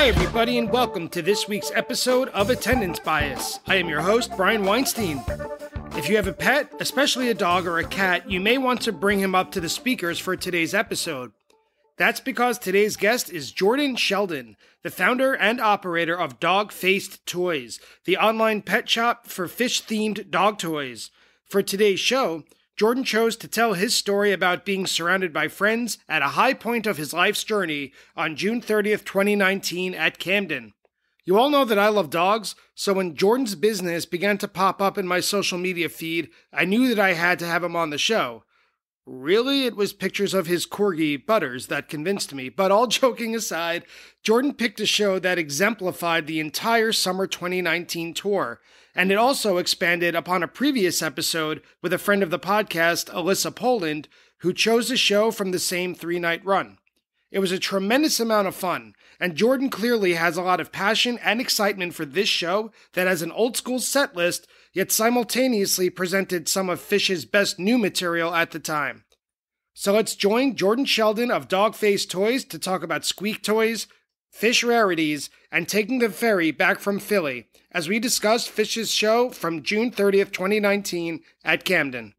everybody, and welcome to this week's episode of Attendance Bias. I am your host, Brian Weinstein. If you have a pet, especially a dog or a cat, you may want to bring him up to the speakers for today's episode. That's because today's guest is Jordan Sheldon, the founder and operator of Dog-Faced Toys, the online pet shop for Phish-themed dog toys. For today's show, Jordan chose to tell his story about being surrounded by friends at a high point of his life's journey on June 30th, 2019 at Camden. You all know that I love dogs, so when Jordan's business began to pop up in my social media feed, I knew that I had to have him on the show. Really, it was pictures of his corgi, Butters, that convinced me, but all joking aside, Jordan picked a show that exemplified the entire summer 2019 tour, and it also expanded upon a previous episode with a friend of the podcast, Alyssa Poland, who chose a show from the same 3-night run. It was a tremendous amount of fun, and Jordan clearly has a lot of passion and excitement for this show that has an old-school set list, yet simultaneously presented some of Phish's best new material at the time. So let's join Jordan Sheldon of Dog-Faced Toys to talk about squeak toys, Phish rarities, and taking the ferry back from Philly, as we discuss Phish's show from June 30th, 2019 at Camden.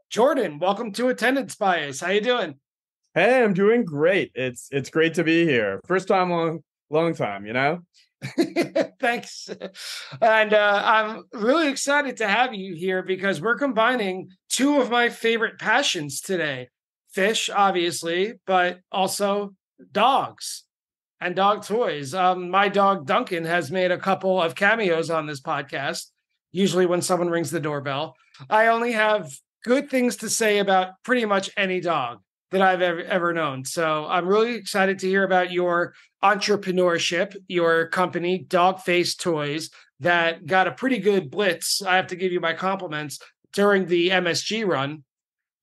Jordan, welcome to Attendance Bias. How you doing? Hey, I'm doing great. It's great to be here. First time, long time, you know? Thanks. And I'm really excited to have you here because we're combining two of my favorite passions today. Phish, obviously, but also dogs and dog toys. My dog, Duncan, has made a couple of cameos on this podcast, usually when someone rings the doorbell. I only have good things to say about pretty much any dog that I've ever known. So I'm really excited to hear about your entrepreneurship, your company, Dog-Faced Toys, that got a pretty good blitz. I have to give you my compliments during the MSG run.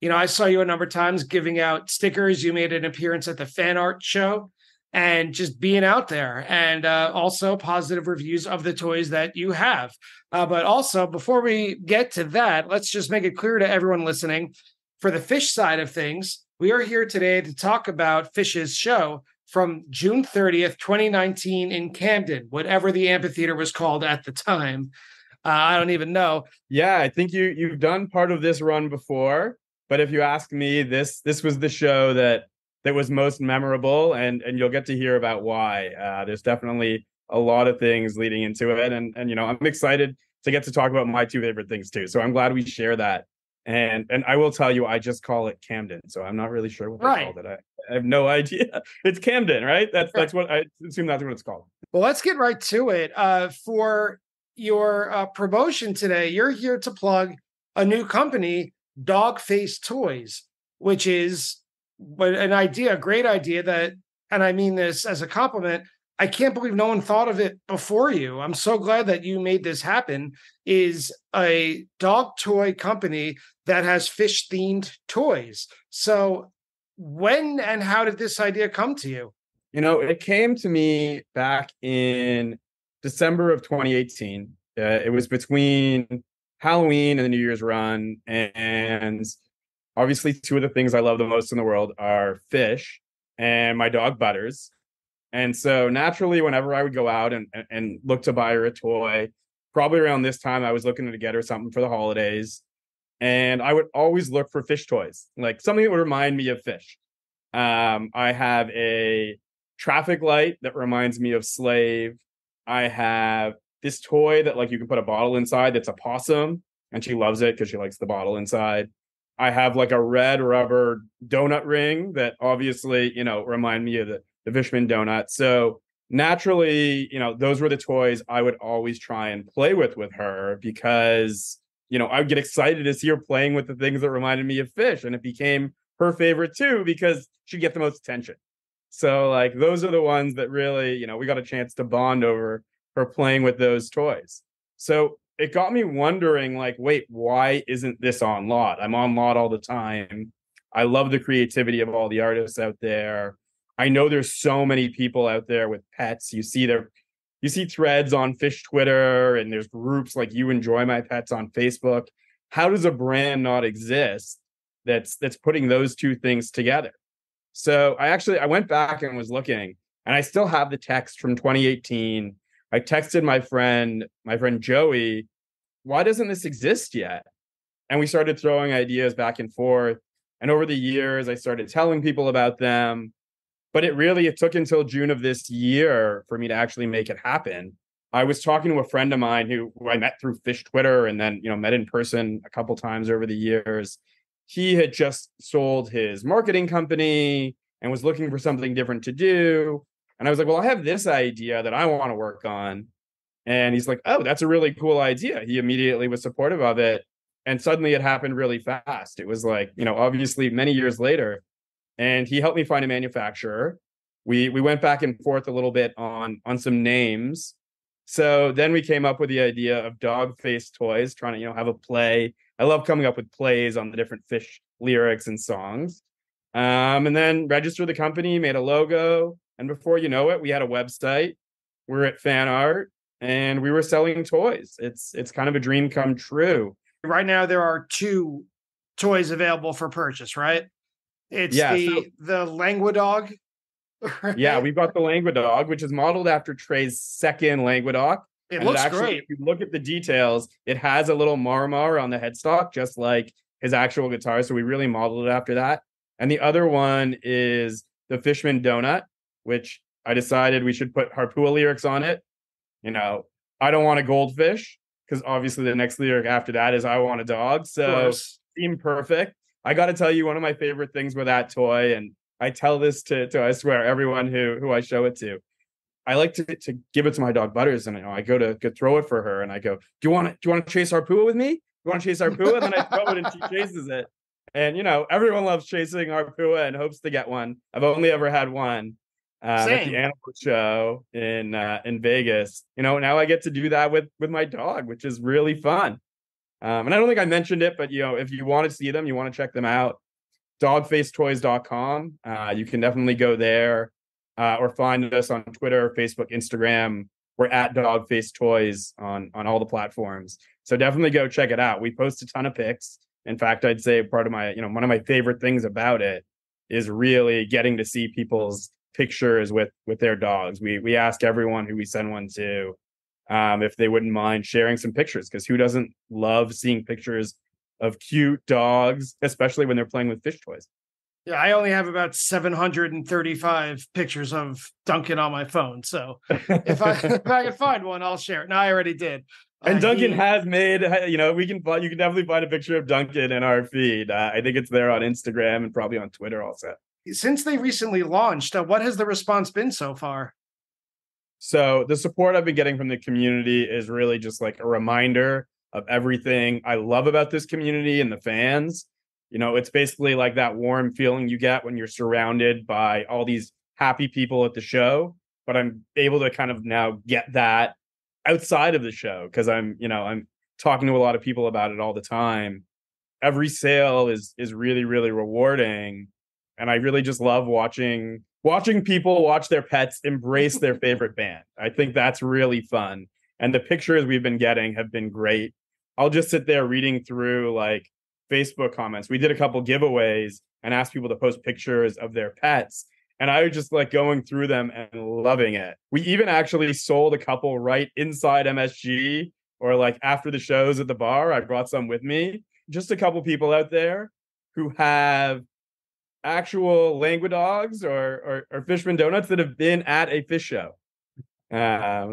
You know, I saw you a number of times giving out stickers. You made an appearance at the fan art show and just being out there, and also positive reviews of the toys that you have. But also, before we get to that, let's just make it clear to everyone listening, for the Phish side of things, we are here today to talk about Phish's show from June 30th, 2019 in Camden, whatever the amphitheater was called at the time. I don't even know. Yeah, I think you've done part of this run before, but if you ask me, this was the show that was most memorable, and you'll get to hear about why. There's definitely a lot of things leading into it, and you know, I'm excited to get to talk about my two favorite things too. So I'm glad we share that. And I will tell you, I just call it Camden, so I'm not really sure what they called it. I have no idea. It's Camden, right? That's what I assume that's what it's called. Well, let's get right to it. For your promotion today, you're here to plug a new company, Dog-Faced Toys, which is a great idea that, and I mean this as a compliment, I can't believe no one thought of it before you. I'm so glad that you made this happen, is a dog toy company that has Phish-themed toys. So when and how did this idea come to you? You know, it came to me back in December of 2018. It was between Halloween and the New Year's run. And obviously, two of the things I love the most in the world are Phish and my dog, Butters. And so naturally, whenever I would go out and look to buy her a toy, probably around this time, I was looking to get her something for the holidays. And I would always look for Phish toys, like something that would remind me of Phish. I have a traffic light that reminds me of Slave. I have this toy that, like, you can put a bottle inside that's a possum, and she loves it because she likes the bottle inside. I have like a red rubber donut ring that obviously, you know, remind me of the Fishman donut. So naturally, you know, those were the toys I would always try and play with her because, you know, I would get excited to see her playing with the things that reminded me of Phish. And it became her favorite too, because she'd get the most attention. So like, those are the ones that really, you know, we got a chance to bond over her playing with those toys. So it got me wondering, like, wait, why isn't this on lot? I'm on lot all the time. I love the creativity of all the artists out there. I know there's so many people out there with pets. You see threads on Phish Twitter, and there's groups like You Enjoy My Pets on Facebook. How does a brand not exist that's putting those two things together? So I went back and was looking, and I still have the text from 2018. I texted my friend Joey, why doesn't this exist yet? And we started throwing ideas back and forth. And over the years, I started telling people about them. But it took until June of this year for me to actually make it happen. I was talking to a friend of mine who I met through Phish Twitter and then, met in person a couple times over the years. He had just sold his marketing company and was looking for something different to do. And I was like, well, I have this idea that I want to work on. And he's like, oh, that's a really cool idea. He immediately was supportive of it. And suddenly it happened really fast. It was like, obviously many years later. And he helped me find a manufacturer. We went back and forth a little bit on some names. So then we came up with the idea of dog face toys, trying to, have a play. I love coming up with plays on the different Phish lyrics and songs. And then registered the company, made a logo. And before you know it, we had a website. We're at Fan Art and we were selling toys. It's kind of a dream come true. Right now, there are 2 toys available for purchase, right? It's the Languedoc. Right? Yeah, we've got the Languedoc, which is modeled after Trey's second Languedoc. It looks great. If you look at the details, it has a little marmar on the headstock, just like his actual guitar. So we really modeled it after that. And the other one is the Fishman Donut, which I decided we should put Harpua lyrics on it. I don't want a goldfish, because obviously the next lyric after that is I want a dog. So seemed perfect. I got to tell you, one of my favorite things with that toy, and I tell this to I swear, everyone who I show it to, I like to give it to my dog Butters, and I go to throw it for her, and I go, do you want to chase Harpua with me? You want to chase Harpua? And then I throw it, and she chases it. And everyone loves chasing Harpua and hopes to get one. I've only ever had one at the animal show in Vegas. Now I get to do that with my dog, which is really fun. And I don't think I mentioned it, but if you want to see them, you want to check them out, dogfacetoys.com. You can definitely go there or find us on Twitter, Facebook, Instagram. We're at dogfacetoys on all the platforms. So definitely go check it out. We post a ton of pics. In fact, I'd say part of my, one of my favorite things about it is really getting to see people's pictures with their dogs. We ask everyone who we send one to if they wouldn't mind sharing some pictures, because who doesn't love seeing pictures of cute dogs, especially when they're playing with Phish toys? Yeah, I only have about 735 pictures of Duncan on my phone. So if I can find one, I'll share it. No, I already did. And Duncan has made, you can definitely find a picture of Duncan in our feed. I think it's there on Instagram and probably on Twitter also. Since they recently launched, what has the response been so far? So the support I've been getting from the community is really just like a reminder of everything I love about this community and the fans. It's basically like that warm feeling you get when you're surrounded by all these happy people at the show. But I'm able to kind of now get that outside of the show, because I'm talking to a lot of people about it all the time. Every sale is really, really rewarding. And I really just love watching people watch their pets embrace their favorite band. I think that's really fun. And the pictures we've been getting have been great. I'll just sit there reading through like Facebook comments. We did a couple giveaways and asked people to post pictures of their pets. And I was just like going through them and loving it. We even actually sold a couple right inside MSG, or like after the shows at the bar. I brought some with me. Just a couple people out there who have actual Languedogs or Fishman Donuts that have been at a Phish show.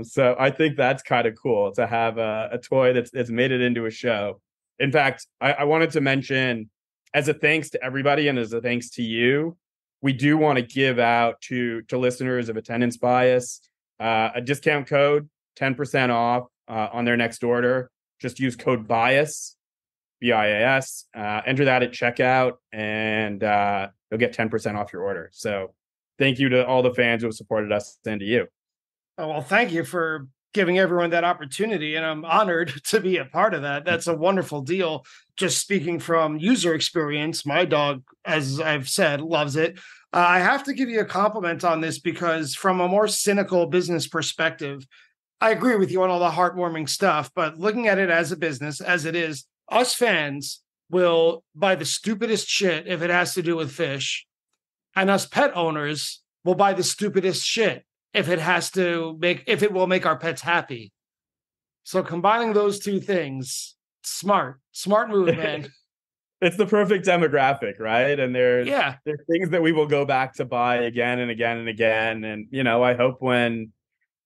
So I think that's kind of cool to have a toy that's made it into a show. In fact, I wanted to mention, as a thanks to everybody and as a thanks to you, we do want to give out to listeners of Attendance Bias a discount code, 10% off on their next order. Just use code BIAS, BIAS. Enter that at checkout, and you'll get 10% off your order. So thank you to all the fans who have supported us, and to you. Oh, well, thank you for giving everyone that opportunity, and I'm honored to be a part of that. That's a wonderful deal. Just speaking from user experience, my dog, as I've said, loves it. I have to give you a compliment on this, because from a more cynical business perspective, I agree with you on all the heartwarming stuff, but looking at it as a business, as it is, us fans will buy the stupidest shit if it has to do with Phish. And us pet owners will buy the stupidest shit if it will make our pets happy. So combining those two things, smart move, man. It's the perfect demographic, right? And there's Yeah. things that we will go back to buy again and again and again. And, I hope when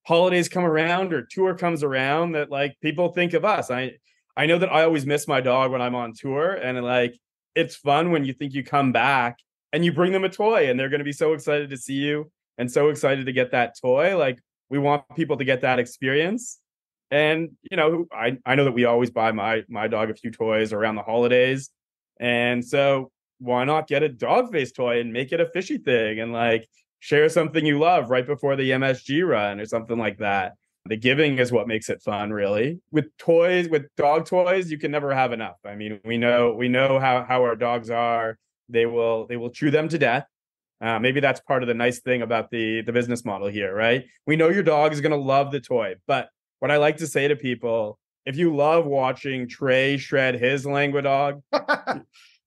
holidays come around or tour comes around that like people think of us. I know that I always miss my dog when I'm on tour, and like it's fun when you think you come back and you bring them a toy and they're going to be so excited to see you and so excited to get that toy. Like we want people to get that experience. And, I know that we always buy my dog a few toys around the holidays. And so why not get a dog face toy and make it a fishy thing and like share something you love right before the MSG run or something like that. The giving is what makes it fun, really. With dog toys, you can never have enough. I mean, we know how our dogs are. They will chew them to death. Maybe that's part of the nice thing about the business model here, right? We know your dog is going to love the toy, but what I like to say to people, if you love watching Trey shred his Languedog,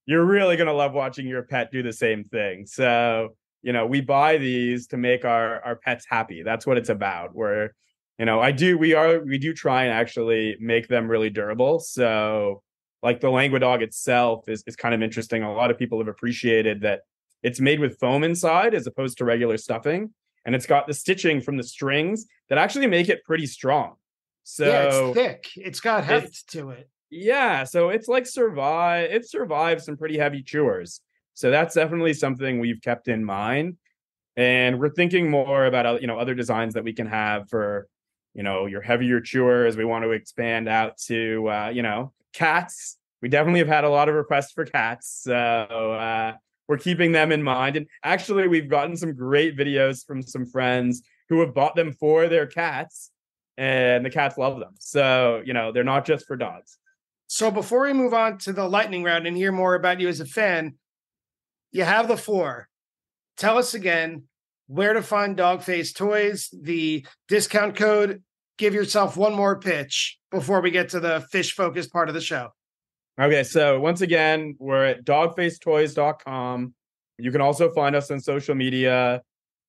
you're really going to love watching your pet do the same thing. So, we buy these to make our pets happy. That's what it's about. Where, we do try and actually make them really durable. So like the Languedog itself is kind of interesting. A lot of people have appreciated that it's made with foam inside as opposed to regular stuffing. And it's got the stitching from the strings that actually make it pretty strong. So yeah, it's thick. It's got heft to it. Yeah, so it's like it survives some pretty heavy chewers. So that's definitely something we've kept in mind. And we're thinking more about other designs that we can have for your heavier chewers. We want to expand out to cats. We definitely have had a lot of requests for cats. So we're keeping them in mind. And actually, we've gotten some great videos from some friends who have bought them for their cats, and the cats love them. So, they're not just for dogs. So before we move on to the lightning round and hear more about you as a fan, you have the floor. Tell us again where to find Dog Face Toys, the discount code. Give yourself one more pitch before we get to the fish-focused part of the show. Okay, so once again, we're at dogfacetoys.com. You can also find us on social media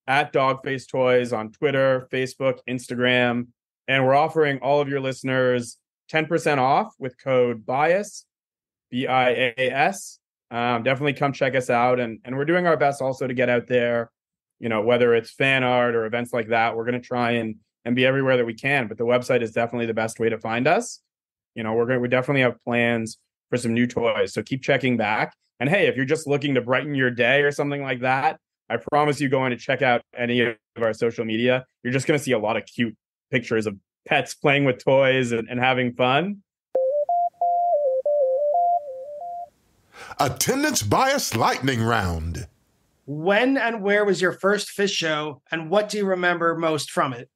at Dogface Toys on Twitter, Facebook, Instagram. And we're offering all of your listeners 10% off with code BIAS, BIAS. Definitely come check us out. And we're doing our best also to get out there, whether it's fan art or events like that. We're going to try and be everywhere that we can. But the website is definitely the best way to find us. We definitely have plans for some new toys. So keep checking back. And hey, if you're just looking to brighten your day or something like that, I promise you going to check out any of our social media, you're just going to see a lot of cute pictures of pets playing with toys and having fun. Attendance bias lightning round. When and where was your first Phish show, and what do you remember most from it?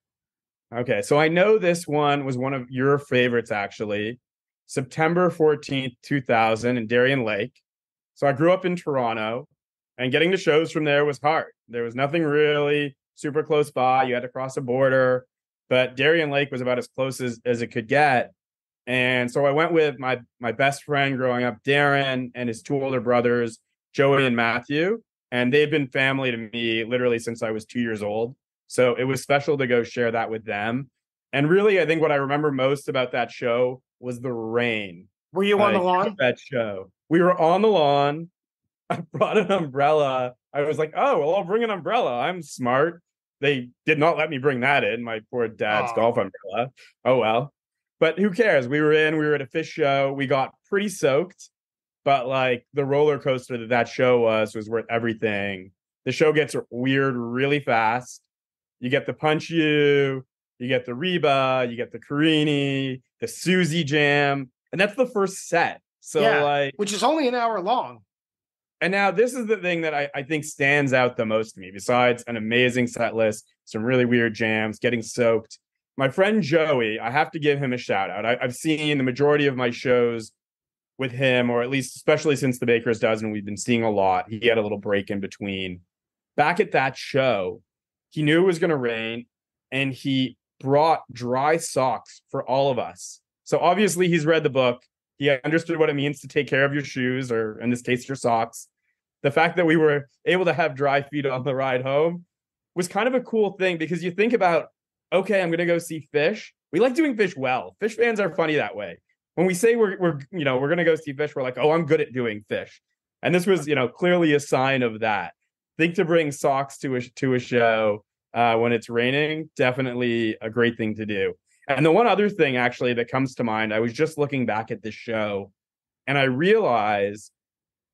Okay, so I know this one was one of your favorites, actually. September 14th, 2000 in Darien Lake. So I grew up in Toronto, and getting to shows from there was hard. There was nothing really super close by. You had to cross a border, but Darien Lake was about as close as it could get. And so I went with my best friend growing up, Darren, and his two older brothers, Joey and Matthew. And they've been family to me literally since I was 2 years old. So it was special to go share that with them. And really, I think what I remember most about that show was the rain. Were you on the lawn? That show. We were on the lawn. I brought an umbrella. I was like, oh, well, I'll bring an umbrella. I'm smart. They did not let me bring that in, my poor dad's golf umbrella. Oh, well. But who cares? We were at a Phish show. We got pretty soaked. But like the roller coaster that show was worth everything. The show gets weird really fast. You get the Punch You get the Reba, you get the Carini, the Susie Jam, and that's the first set. So yeah, which is only an hour long. And now this is the thing that I think stands out the most to me, besides an amazing set list, some really weird jams, getting soaked. My friend Joey, I have to give him a shout out. I've seen the majority of my shows with him, or at least especially since the Baker's Dozen, we've been seeing a lot. He had a little break in between. Back at that show, he knew it was going to rain, and he brought dry socks for all of us. So obviously he's read the book. He understood what it means to take care of your shoes, or in this case, your socks. the fact that we were able to have dry feet on the ride home was kind of a cool thing, because you think about, okay, I'm going to go see Phish. We like doing Phish well. Phish fans are funny that way. When we say we're going to go see Phish, we're like, oh, I'm good at doing Phish. And this was, clearly a sign of that. Think to bring socks to a show when it's raining, definitely a great thing to do. And the one other thing actually that comes to mind, I was just looking back at this show and I realized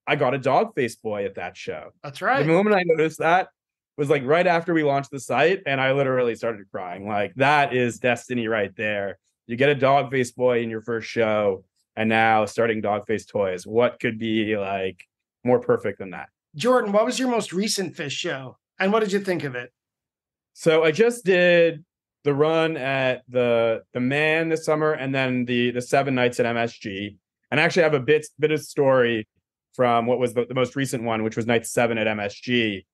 I got a dog face boy at that show. That's right. The moment I noticed that was like right after we launched the site, and I literally started crying. Like, that is destiny right there. You get a dog face boy in your first show, and now starting dog face toys. What could be like more perfect than that? Jordan, what was your most recent Phish show, and what did you think of it? So I just did the run at the Man this summer, and then the 7 nights at MSG. And I actually have a bit of story from what was the most recent one, which was night 7 at MSG.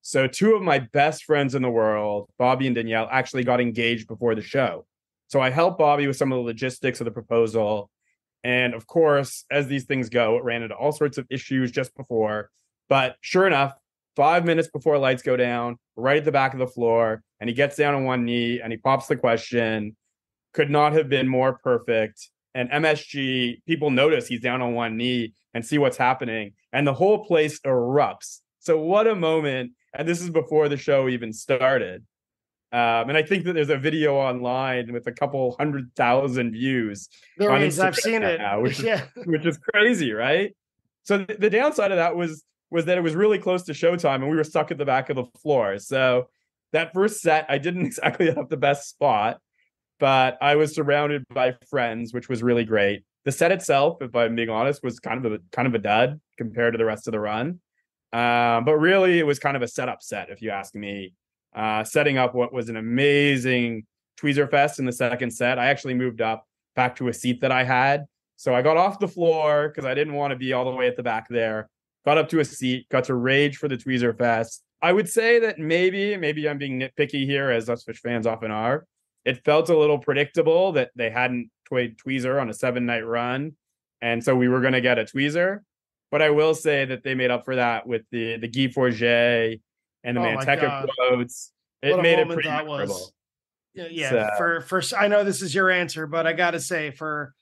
So 2 of my best friends in the world, Bobby and Danielle, actually got engaged before the show. So I helped Bobby with some of the logistics of the proposal. And of course, as these things go, it ran into all sorts of issues just before. But sure enough, 5 minutes before lights go down, right at the back of the floor, and he gets down on one knee and he pops the question. Could not have been more perfect. And MSG, people notice he's down on one knee and see what's happening. And the whole place erupts. So what a moment. And this is before the show even started. And I think that there's a video online with a couple 100,000 views. There is. I've seen it. Now, which is crazy, right? So the downside of that was that it was really close to showtime and we were stuck at the back of the floor. So that first set, I didn't exactly have the best spot, but I was surrounded by friends, which was really great. The set itself, if I'm being honest, was kind of a dud compared to the rest of the run. But really, it was kind of a setup set, if you ask me. Setting up what was an amazing Tweezer Fest in the second set. I actually moved up back to a seat that I had. So I got off the floor because I didn't want to be all the way at the back there. Got up to a seat, got to rage for the Tweezer Fest. I would say that maybe I'm being nitpicky here, as us Phish fans often are. It felt a little predictable that they hadn't toyed Tweezer on a 7-night run. And so we were going to get a Tweezer. But I will say that they made up for that with the Guy Forget and the Manteca quotes. It made it pretty memorable. Yeah. So. For I know this is your answer, but I got to say, for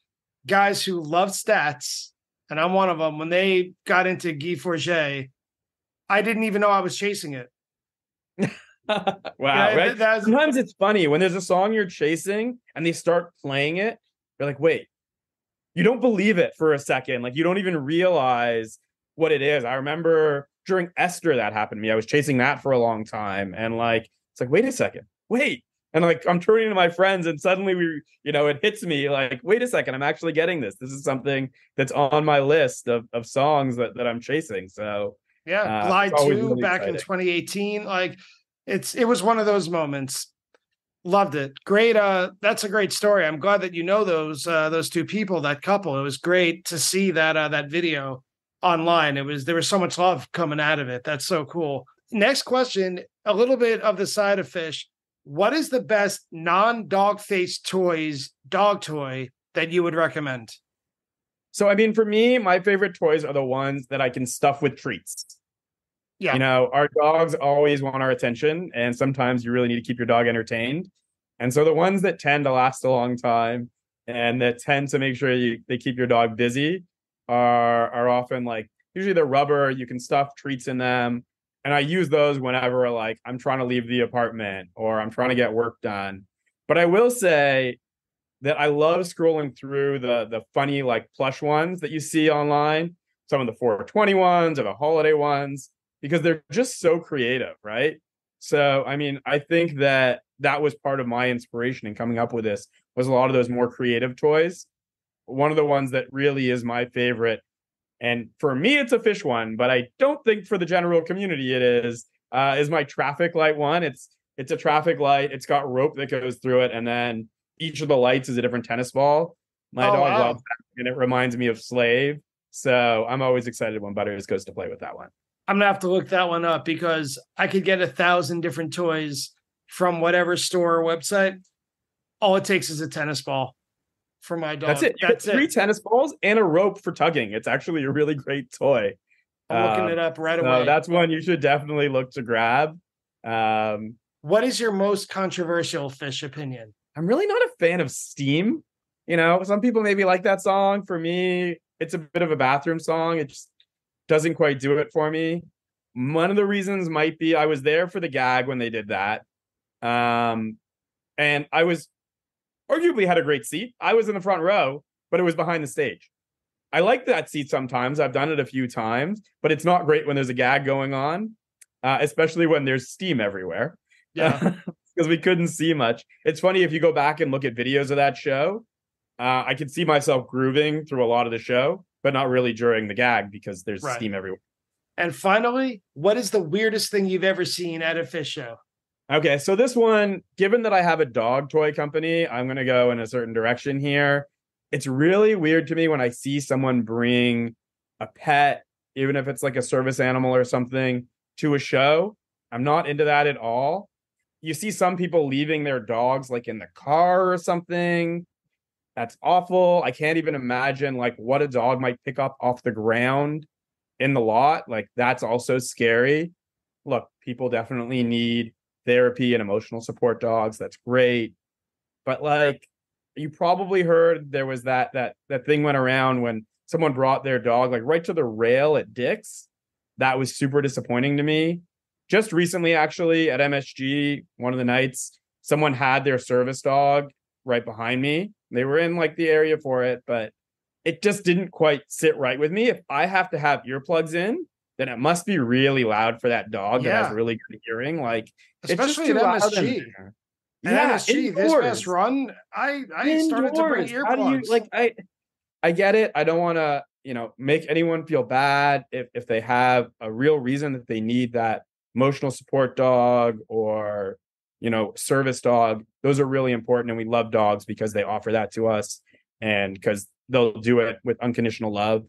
guys who love stats, and I'm one of them, when they got into Guy Forget, I didn't even know I was chasing it. Wow. Right? Sometimes it's funny when there's a song you're chasing and they start playing it. You're like, wait. You don't believe it for a second. Like, you don't even realize what it is. I remember during Esther that happened to me. I was chasing that for a long time. And like, it's like, wait a second, wait. And like, I'm turning to my friends and suddenly it hits me like, wait a second, I'm actually getting this. This is something that's on my list of songs that I'm chasing. So yeah, Glide 2 really back exciting. In 2018. Like, it was one of those moments. Loved it. Great. That's a great story. I'm glad that you know those 2 people, that couple. It was great to see that video online. There was so much love coming out of it. That's so cool. Next question, a little bit of the side of Phish. What is the best non-dog face dog toy that you would recommend? So, I mean, for me, my favorite toys are the ones that I can stuff with treats. Yeah. Our dogs always want our attention, and sometimes you really need to keep your dog entertained. And so the ones that tend to last a long time and that tend to make sure they keep your dog busy are often like, usually they're rubber, you can stuff treats in them. And I use those whenever like I'm trying to leave the apartment or I'm trying to get work done. But I will say that I love scrolling through the funny like plush ones that you see online, some of the 420 ones or the holiday ones, because they're just so creative, right? So, I mean, I think that was part of my inspiration in coming up with this, was a lot of those more creative toys. One of the ones that really is my favorite, and for me, it's a Phish one, but I don't think for the general community it is my traffic light one. It's a traffic light. It's got rope that goes through it, and then each of the lights is a different tennis ball. My dog loves that, and it reminds me of Slave. So I'm always excited when Butters goes to play with that one. I'm going to have to look that one up because I could get 1,000 different toys from whatever store or website. All it takes is a tennis ball for my dog. That's it. That's 3 tennis balls and a rope for tugging. It's actually a really great toy. I'm looking it up right So away. that's one you should definitely look to grab. What is your most controversial Phish opinion? I'm really not a fan of Steam. Some people maybe like that song. For me, it's a bit of a bathroom song. It just doesn't quite do it for me. One of the reasons might be I was there for the gag when they did that. And I was arguably had a great seat. I was in the front row, but it was behind the stage. I like that seat sometimes. I've done it a few times, but it's not great when there's a gag going on, especially when there's steam everywhere. Yeah. Because we couldn't see much. It's funny if you go back and look at videos of that show, I could see myself grooving through a lot of the show, but not really during the gag because there's steam everywhere. And finally, what is the weirdest thing you've ever seen at a Phish show? Okay, so this one, given that I have a dog toy company, I'm going to go in a certain direction here. It's really weird to me when I see someone bring a pet, even if it's like a service animal or something, to a show. I'm not into that at all. You see some people leaving their dogs like in the car or something. That's awful. I can't even imagine like what a dog might pick up off the ground in the lot. Like that's also scary. Look, people definitely need therapy and emotional support dogs. That's great. But like you probably heard there was that thing went around when someone brought their dog like right to the rail at Dick's. That was super disappointing to me. Just recently, actually, at MSG, one of the nights, someone had their service dog right behind me. They were in like the area for it, but it just didn't quite sit right with me. If I have to have earplugs in, then it must be really loud for that dog that has really good hearing. Like, especially at MSG. Yeah, MSG, indoors. This past run, I started to bring earplugs. How do you, I get it. I don't want to, make anyone feel bad if they have a real reason that they need that emotional support dog or, service dog. Those are really important. And we love dogs because they offer that to us and because they'll do it with unconditional love.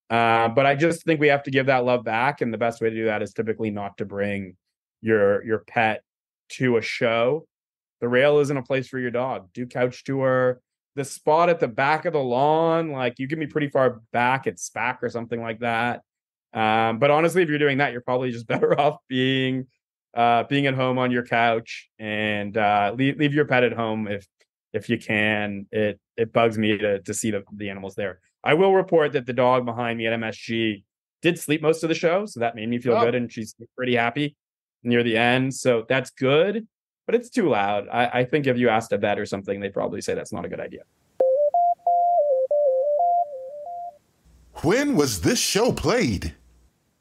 But I just think we have to give that love back. And the best way to do that is typically not to bring your pet to a show. The rail isn't a place for your dog. Do couch tour. The spot at the back of the lawn, like you can be pretty far back at SPAC or something like that. But honestly, if you're doing that, you're probably just better off being at home on your couch and leave your pet at home if you can. It bugs me to see the animals there. I will report that the dog behind me at MSG did sleep most of the show, so that made me feel good, and she's pretty happy near the end. So that's good, but it's too loud. I think if you asked a vet or something, they'd probably say that's not a good idea. When was this show played?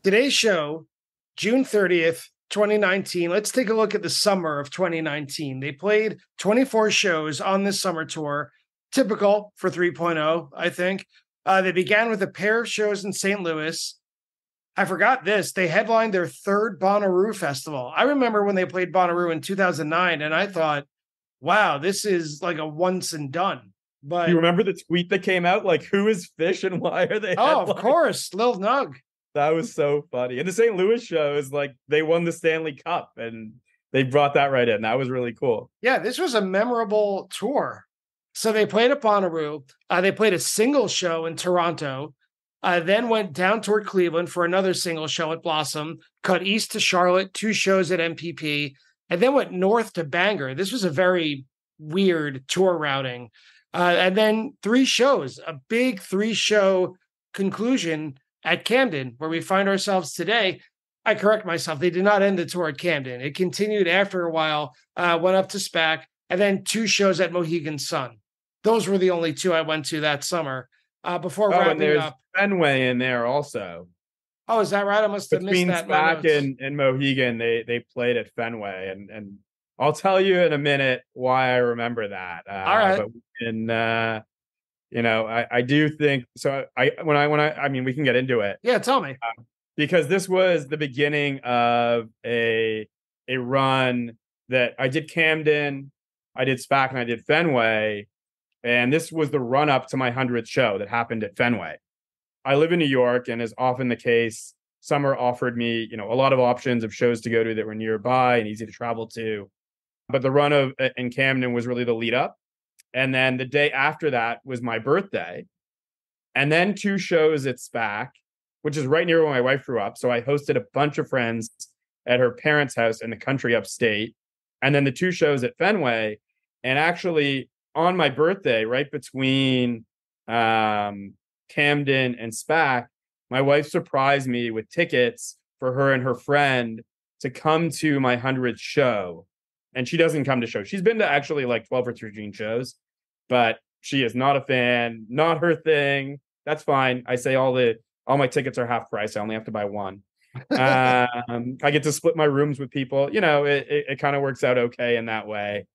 Today's show, June 30th, 2019. Let's take a look at the summer of 2019. They played 24 shows on this summer tour, typical for 3.0, I think. They began with a pair of shows in St. Louis. I forgot this. They headlined their third Bonnaroo festival. I remember when they played Bonnaroo in 2009, and I thought, wow, this is like a once and done. But you remember the tweet that came out? Like, who is Phish and why are they headlining? Of course, Lil Nug. That was so funny. And the St. Louis show is like they won the Stanley Cup and they brought that right in. That was really cool. Yeah, this was a memorable tour. So they played at Bonnaroo. They played a single show in Toronto, then went down toward Cleveland for another single show at Blossom, cut east to Charlotte, 2 shows at MPP, and then went north to Bangor. This was a very weird tour routing. And then 3 shows, a big 3-show conclusion at Camden, where we find ourselves today. I correct myself. They did not end the tour at Camden. It continued after a while, went up to SPAC, and then 2 shows at Mohegan Sun. Those were the only 2 I went to that summer before wrapping up. Fenway in there also. Oh, is that right? I must have missed that. Between SPAC and Mohegan, they played at Fenway, and I'll tell you in a minute why I remember that. All right. But I do think so. I mean, we can get into it. Yeah, tell me. Because this was the beginning of a run that I did Camden, I did SPAC, and I did Fenway. And this was the run up to my 100th show that happened at Fenway. I live in New York, and as often the case, Summer offered me, a lot of options of shows to go to that were nearby and easy to travel to. But the run in Camden was really the lead up. And then the day after that was my birthday. And then 2 shows at SPAC, which is right near where my wife grew up. So I hosted a bunch of friends at her parents' house in the country upstate. And then the 2 shows at Fenway. And actually, on my birthday, right between Camden and SPAC, my wife surprised me with tickets for her and her friend to come to my 100th show. And she doesn't come to shows. She's been to actually like 12 or 13 shows, but she is not a fan, not her thing. That's fine. I say all my tickets are half price. I only have to buy one. I get to split my rooms with people. It kind of works out okay in that way.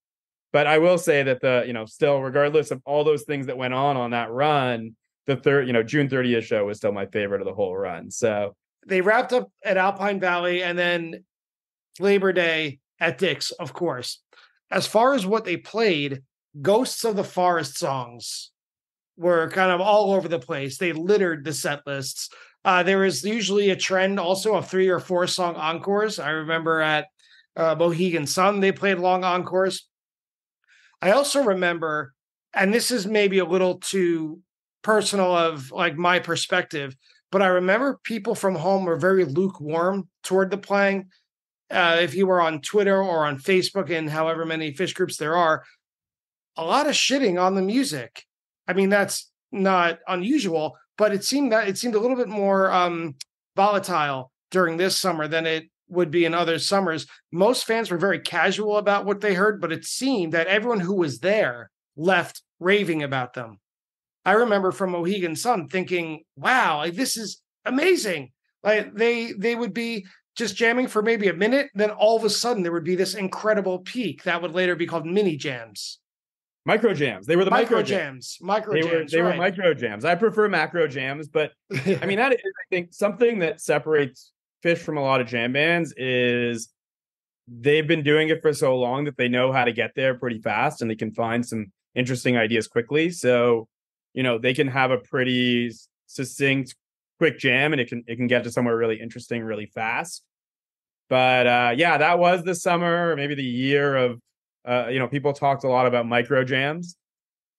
But I will say that still, regardless of all those things that went on that run, the June 30th show was still my favorite of the whole run. So they wrapped up at Alpine Valley and then Labor Day at Dick's, of course. As far as what they played, Ghosts of the Forest songs were kind of all over the place. They littered the set lists. There is usually a trend also of 3 or 4 song encores. I remember at Mohegan Sun, they played long encores. I also remember, and this is maybe a little too personal of like my perspective, but I remember people from home were very lukewarm toward the playing. If you were on Twitter or on Facebook and however many Phish groups there are, a lot of shitting on the music. I mean, that's not unusual, but it seemed a little bit more volatile during this summer than it would be in other summers. Most fans were very casual about what they heard, but it seemed that everyone who was there left raving about them. I remember from Mohegan Sun thinking, wow, like, this is amazing. Like they would be just jamming for maybe a minute, then all of a sudden there would be this incredible peak that would later be called mini jams. Micro jams. They were the micro jams. They were micro jams. I prefer macro jams, but I mean, that is, I think, something that separates Phish from a lot of jam bands is they've been doing it for so long that they know how to get there pretty fast and they can find some interesting ideas quickly. So, they can have a pretty succinct, quick jam and it can get to somewhere really interesting really fast. But that was the summer, maybe the year of people talked a lot about micro jams.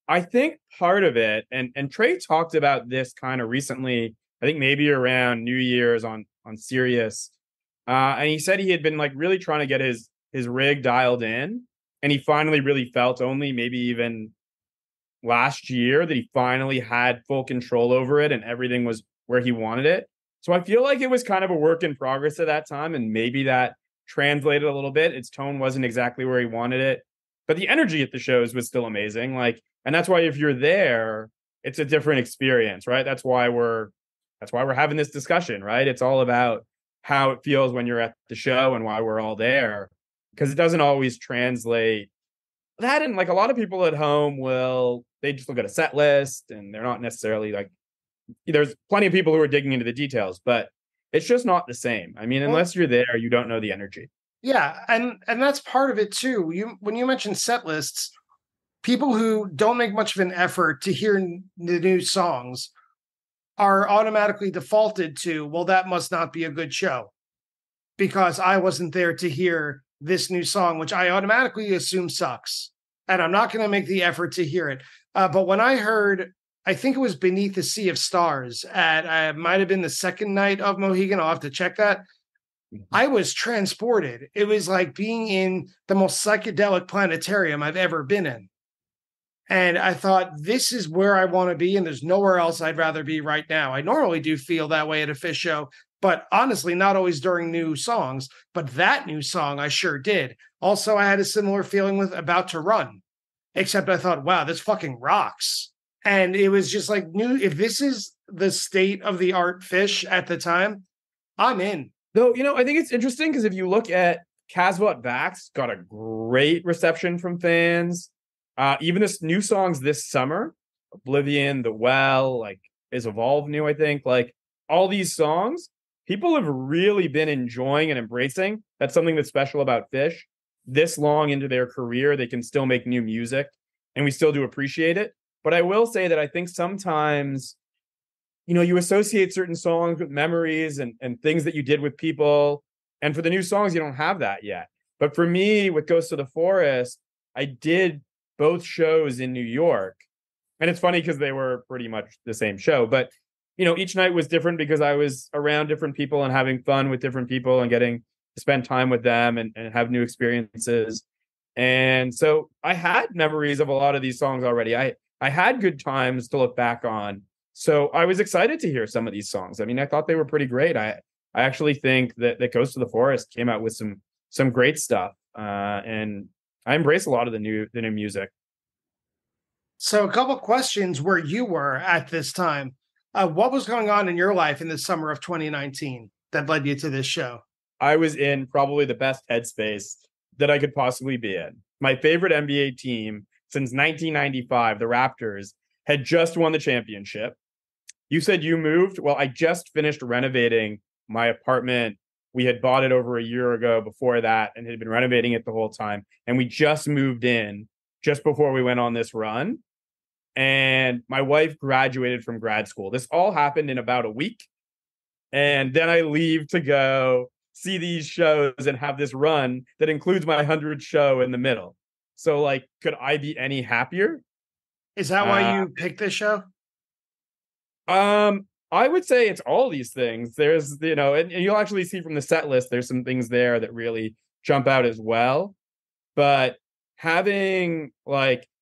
I think part of it, and Trey talked about this kind of recently, I think maybe around New Year's on Sirius. And he said he had been like really trying to get his rig dialed in. And he finally really felt only maybe even last year that he finally had full control over it and everything was where he wanted it. So I feel like it was kind of a work in progress at that time. And maybe that translated a little bit. Its tone wasn't exactly where he wanted it, but the energy at the shows was still amazing. And that's why if you're there, it's a different experience, right? That's why we're having this discussion, right? It's all about how it feels when you're at the show and why we're all there, because it doesn't always translate that. And like a lot of people at home they just look at a set list and they're not necessarily like, there's plenty of people who are digging into the details, but it's just not the same. I mean, unless you're there, you don't know the energy. Yeah, and that's part of it too. When you mention set lists, people who don't make much of an effort to hear the new songs are automatically defaulted to, well, that must not be a good show because I wasn't there to hear this new song, which I automatically assume sucks. And I'm not going to make the effort to hear it. But when I heard, I think it was Beneath the Sea of Stars at, might have been the second night of Mohegan. I'll have to check that. I was transported. It was like being in the most psychedelic planetarium I've ever been in. And I thought, this is where I want to be, and there's nowhere else I'd rather be right now. I normally do feel that way at a Phish show, but honestly, not always during new songs. But that new song, I sure did. Also, I had a similar feeling with About to Run, except I thought, wow, this fucking rocks. And it was just like, if this is the state of the art Phish at the time, I'm in. Though, I think it's interesting because if you look at Casbah Vax, got a great reception from fans. Even this new songs this summer, Oblivion, The Well, like is Evolve new, I think. Like all these songs, people have really been enjoying and embracing. That's something that's special about Phish. This long into their career, they can still make new music, and we still do appreciate it. But I will say that I think sometimes, you associate certain songs with memories and things that you did with people. And for the new songs, you don't have that yet. But for me, with Ghost of the Forest, I did both shows in New York. And it's funny because they were pretty much the same show. But each night was different because I was around different people and having fun with different people and getting to spend time with them and have new experiences. And so I had memories of a lot of these songs already. I had good times to look back on. So I was excited to hear some of these songs. I mean, I thought they were pretty great. I actually think that Ghost of the Forest came out with some great stuff. And I embrace a lot of the new music. So a couple questions where you were at this time. What was going on in your life in the summer of 2019 that led you to this show? I was in probably the best headspace that I could possibly be in. My favorite NBA team since 1995, the Raptors, had just won the championship. You said you moved? Well, I just finished renovating my apartment. We had bought it over a year ago before that and had been renovating it the whole time. And we just moved in just before we went on this run. And my wife graduated from grad school. This all happened in about a week. And then I leave to go see these shows and have this run that includes my 100th show in the middle. So, like, could I be any happier? Is that why you picked this show? I would say it's all these things. There's, and you'll actually see from the set list, there's some things there that really jump out as well. But getting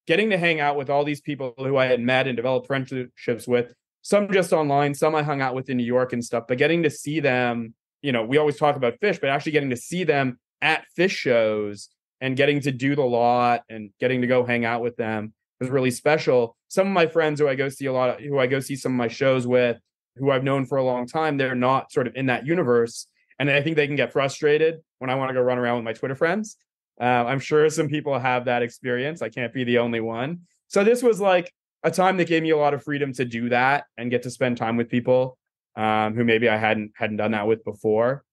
to hang out with all these people who I had met and developed friendships with, some just online, some I hung out with in New York and stuff, but getting to see them, we always talk about Phish, but actually getting to see them at Phish shows and getting to do the lot and getting to go hang out with them was really special. Some of my friends who I go see some of my shows with, who I've known for a long time, they're not sort of in that universe. And I think they can get frustrated when I want to go run around with my Twitter friends. I'm sure some people have that experience. I can't be the only one. So this was like a time that gave me a lot of freedom to do that and get to spend time with people who maybe I hadn't done that with before.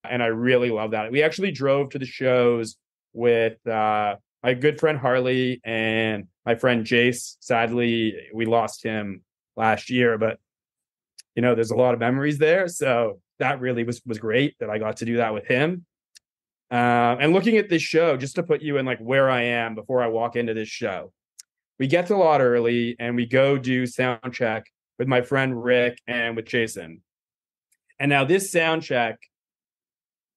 And I really love that. We actually drove to the shows with my good friend Harley and my friend Jace. Sadly, we lost him last year, but there's a lot of memories there. So that really was great that I got to do that with him. And looking at this show, just to put you in like where I am before I walk into this show, we get to a lot early and we go do sound check with my friend Rick and with Jason. And now this sound check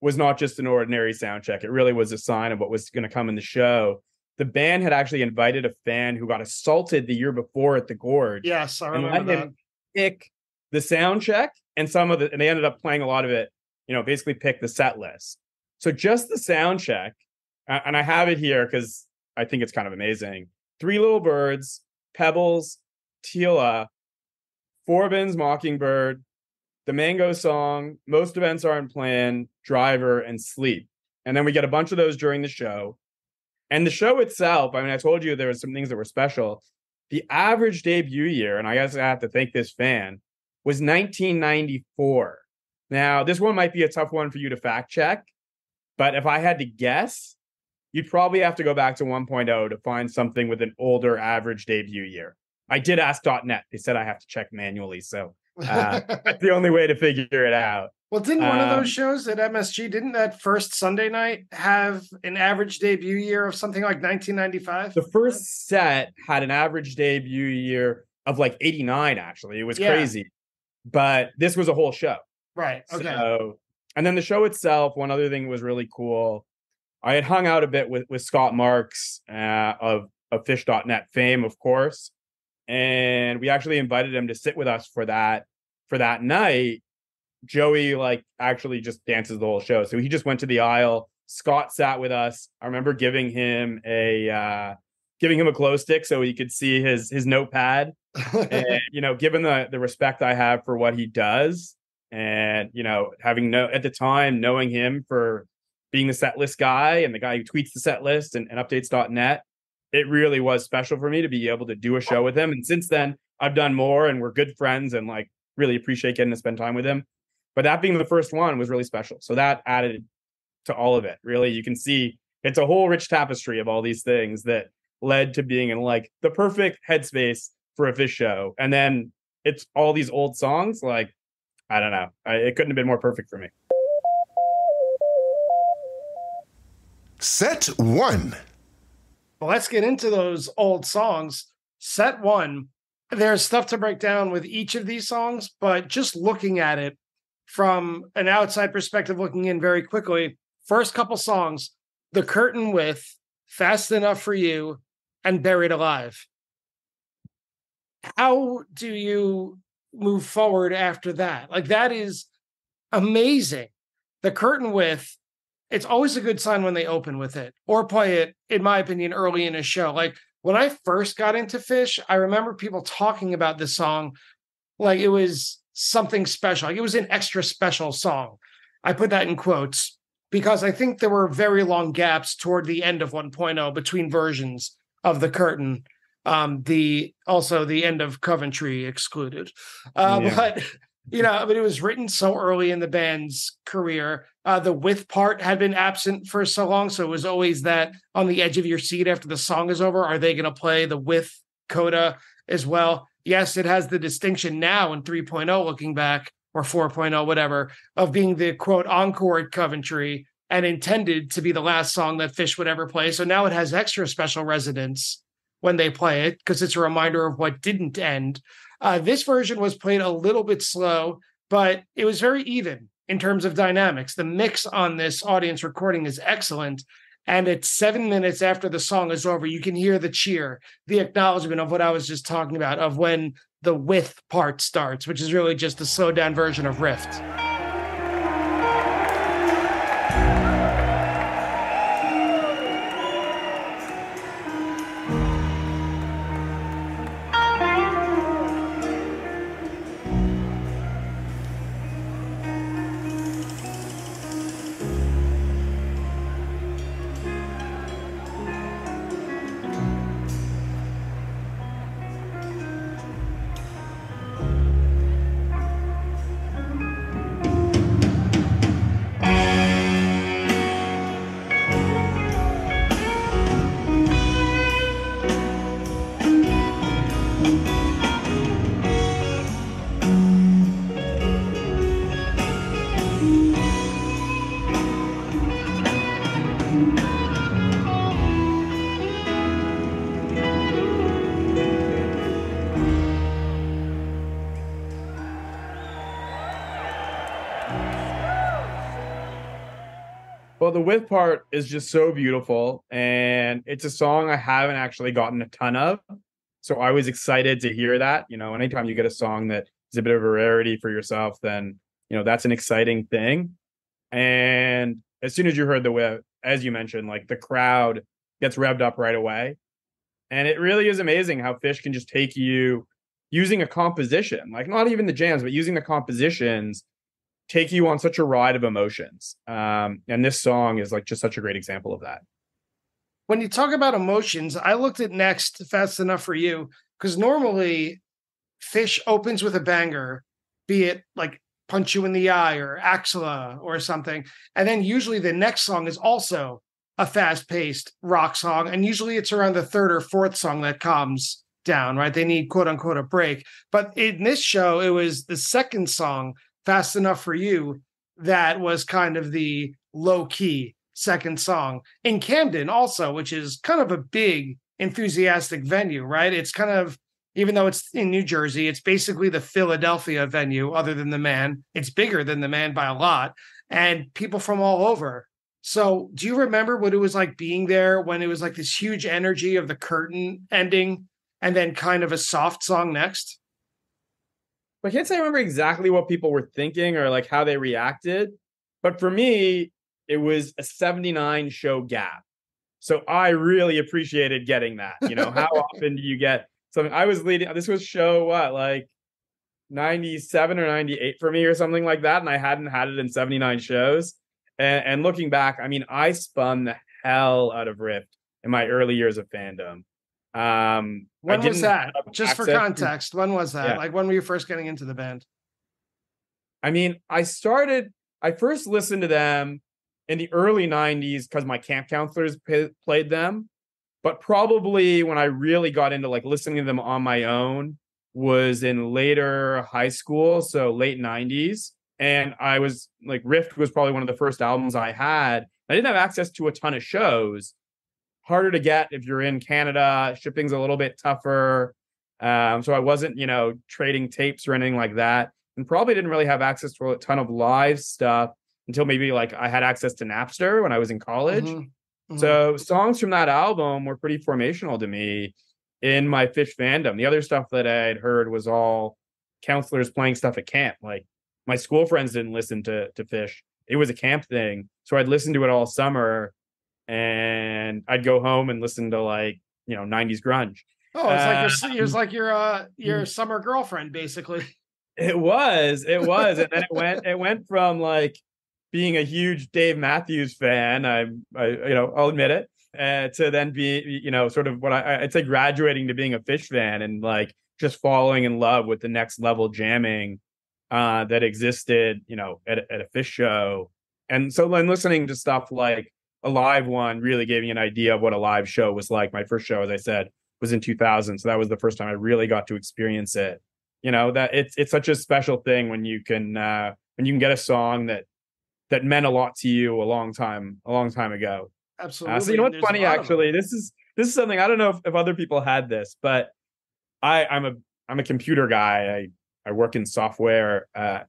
was not just an ordinary sound check. It really was a sign of what was going to come in the show. The band had actually invited a fan who got assaulted the year before at the Gorge. Yes, I remember that. Pick the sound check and and they ended up playing a lot of it, basically pick the set list. So just the sound check, and I have it here because I think it's kind of amazing. 3 Little Birds, Pebbles, Tila, Forbin's Mockingbird, The Mango Song, Most Events Aren't Planned, Driver, and Sleep. And then we get a bunch of those during the show. And the show itself, I mean, I told you there were some things that were special. The average debut year, and I guess I have to thank this fan, was 1994. Now, this one might be a tough one for you to fact check, but if I had to guess, you'd probably have to go back to 1.0 to find something with an older average debut year. I did ask .net. They said I have to check manually, so that's the only way to figure it out. Well, didn't one of those shows at MSG, didn't that first Sunday night have an average debut year of something like 1995? The first set had an average debut year of like 89, actually. It was crazy. But this was a whole show. Right, okay. So, and then the show itself, one other thing was really cool. I had hung out a bit with Scott Marks of Phish.net fame, of course. And we actually invited him to sit with us for that night. Joey actually just dances the whole show. So he just went to the aisle. Scott sat with us. I remember giving him a glow stick so he could see his notepad. And, given the respect I have for what he does and, at the time, knowing him for being the set list guy and the guy who tweets the set list and updates.net, it really was special for me to be able to do a show with him. And since then, I've done more and we're good friends and really appreciate getting to spend time with him. But that being the first one was really special. So that added to all of it. Really, you can see it's a whole rich tapestry of all these things that led to being in the perfect headspace for a Phish show. And then it's all these old songs. I don't know. It couldn't have been more perfect for me. Set 1. Well, let's get into those old songs. Set 1. there's stuff to break down with each of these songs, but just looking at it from an outside perspective, looking in very quickly, first couple songs, The Curtain with Fast Enough for You and Buried Alive. How do you move forward after that? Like, that is amazing. The Curtain with, it's always a good sign when they open with it or play it, in my opinion, early in a show. Like, when I first got into Phish, I remember people talking about this song like it was something special. Like it was an extra special song. I put that in quotes because I think there were very long gaps toward the end of 1.0 between versions of The Curtain. The end of Coventry excluded. But it was written so early in the band's career. The with part had been absent for so long, so it was always that on the edge of your seat after the song is over. Are they going to play the with coda as well? Yes, it has the distinction now in 3.0, looking back, or 4.0, whatever, of being the quote encore at Coventry and intended to be the last song that Phish would ever play. So now it has extra special resonance when they play it because it's a reminder of what didn't end. This version was played a little bit slow, but it was very even in terms of dynamics. The mix on this audience recording is excellent. And at 7 minutes after the song is over, you can hear the cheer, the acknowledgement of what I was just talking about, of when the with part starts, which is really just a slowed down version of Rift. Well, the with part is just so beautiful, and it's a song I haven't actually gotten a ton of. So I was excited to hear that. Anytime you get a song that is a bit of a rarity for yourself, then, that's an exciting thing. And as soon as you heard the with, as you mentioned, like the crowd gets revved up right away. And it really is amazing how Phish can just take you using a composition, like not even the jams, but using the compositions, take you on such a ride of emotions. And this song is like just such a great example of that. When you talk about emotions, I looked at Next, Fast Enough for You, because normally Phish opens with a banger, be it like Punch You in the Eye or Axla or something. And then usually the next song is also a fast-paced rock song. And usually it's around the third or fourth song that calms down, right? They need quote unquote a break. But in this show, it was the second song, Fast Enough for You, that was kind of the low-key second song. In Camden also, which is kind of a big, enthusiastic venue, right? It's kind of, even though it's in New Jersey, it's basically the Philadelphia venue other than the Man. It's bigger than the Man by a lot, and people from all over. So do you remember what it was like being there when it was like this huge energy of the curtain ending and then kind of a soft song next? I can't say I remember exactly what people were thinking or like how they reacted. But for me, it was a 79 show gap. So I really appreciated getting that. How often do you get something? I was leading, this was show like 97 or 98 for me or something like that. And I hadn't had it in 79 shows. And looking back, I mean, I spun the hell out of Rift in my early years of fandom. When was that? Just for context, when was that? Yeah. Like, when were you first getting into the band? I mean, I first listened to them in the early 90s because my camp counselors played them. But probably when I really got into like listening to them on my own was in later high school, so late 90s. And I was like, Rift was probably one of the first albums I had. I didn't have access to a ton of shows. Harder to get if you're in Canada. Shipping's a little bit tougher. So I wasn't, trading tapes or anything like that, and probably didn't really have access to a ton of live stuff until maybe like I had access to Napster when I was in college. So songs from that album were pretty formational to me in my Phish fandom. The other stuff that I had heard was all counselors playing stuff at camp. Like my school friends didn't listen to Phish. It was a camp thing. So I'd listen to it all summer, and I'd go home and listen to 90s grunge. Oh, it was like your summer girlfriend, basically. It was, and then it went from like being a huge Dave Matthews fan, I'll admit it, to then be, sort of what I'd say graduating to being a Phish fan, and like just falling in love with the next level jamming that existed, at a Phish show. And so then listening to stuff like a live one really gave me an idea of what a live show was like. My first show, as I said, was in 2000. So that was the first time I really got to experience it. That it's such a special thing when you can get a song that meant a lot to you a long time ago. Absolutely. So what's funny, actually, this is something, I don't know if other people had this, but I'm a computer guy. I work in software. Some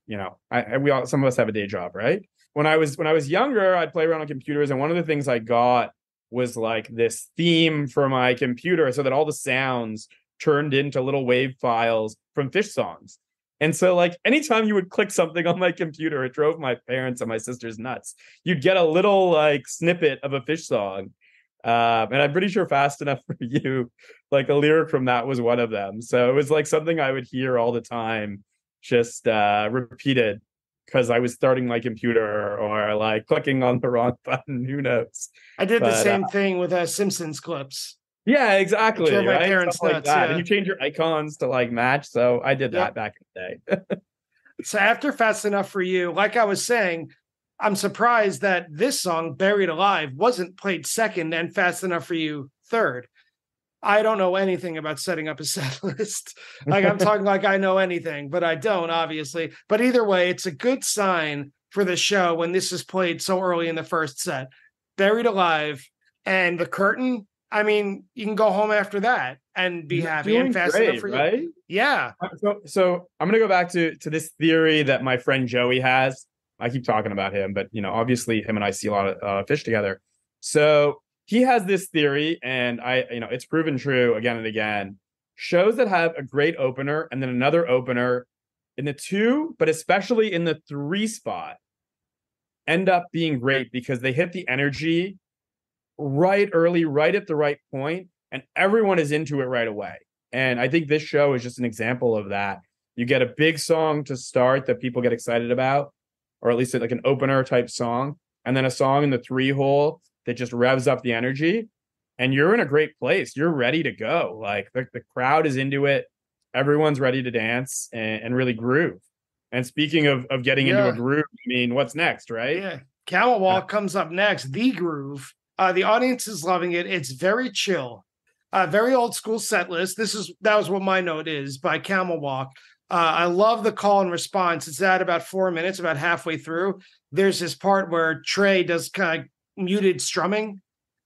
of us have a day job, right? When I was younger, I'd play around on computers, and one of the things I got was like this theme for my computer, so that all the sounds turned into little wave files from Phish songs. And so like anytime you would click something on my computer, it drove my parents and my sisters nuts. You'd get a little like snippet of a Phish song. And I'm pretty sure Fast Enough for You, like a lyric from that was one of them. So it was like something I would hear all the time, just repeated, because I was starting my computer or like clicking on the wrong button. Who knows? I did the same thing with Simpsons clips. Yeah, exactly. My right? parents Stuff nuts, like that. yeah. And you change your icons to like match. So I did that back in the day. So after Fast Enough for You, like I was saying, I'm surprised that this song, Buried Alive, wasn't played second and Fast Enough for You third. I don't know anything about setting up a set list. Like I'm talking like I know anything, but I don't, obviously. But either way, it's a good sign for the show when this is played so early in the first set. Buried Alive and The Curtain. I mean, you can go home after that and be happy and Fast Enough for You. Right? Yeah. So I'm going to go back to this theory that my friend Joey has. I keep talking about him, but obviously him and I see a lot of Phish together. So he has this theory, and it's proven true again and again. Shows that have a great opener and then another opener in the 2, but especially in the 3 spot, end up being great because they hit the energy right early, right at the right point, and everyone is into it right away. And I think this show is just an example of that. You get a big song to start that people get excited about, or at least like an opener type song, and then a song in the 3 hole that just revs up the energy, and you're in a great place. You're ready to go. Like the crowd is into it. Everyone's ready to dance and really groove. And speaking of getting into a groove, I mean, what's next, right? Yeah. Camel Walk comes up next, The Groove. The audience is loving it. It's very chill. Very old school set list. That was what my note is by Camel Walk. I love the call and response. It's at about 4 minutes, about halfway through. There's this part where Trey does kind of muted strumming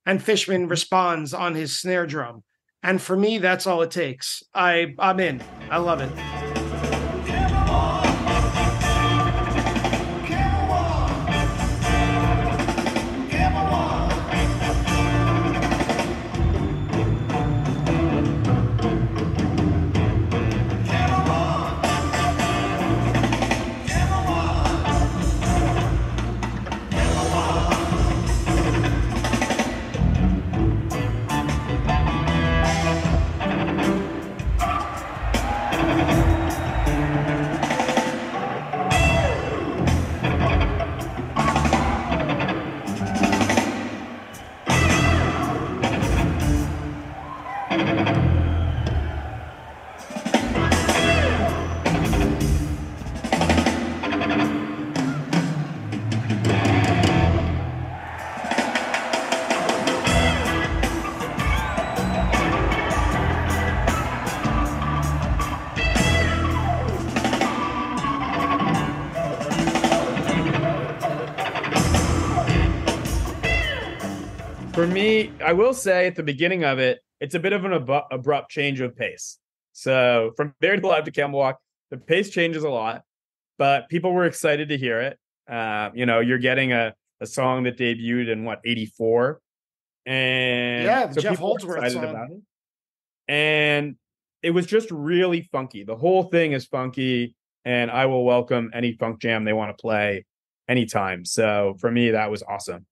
and Fishman responds on his snare drum. And for me, that's all it takes. I'm in. I love it. For me, I will say at the beginning of it, it's a bit of an abrupt change of pace. So from Buried Alive to Camel Walk, the pace changes a lot, but people were excited to hear it. You're getting a song that debuted in 84. And Yeah, the so Jeff people were Holdsworth excited song. about it. And it was just really funky. The whole thing is funky, and I will welcome any funk jam they want to play anytime. So for me, that was awesome.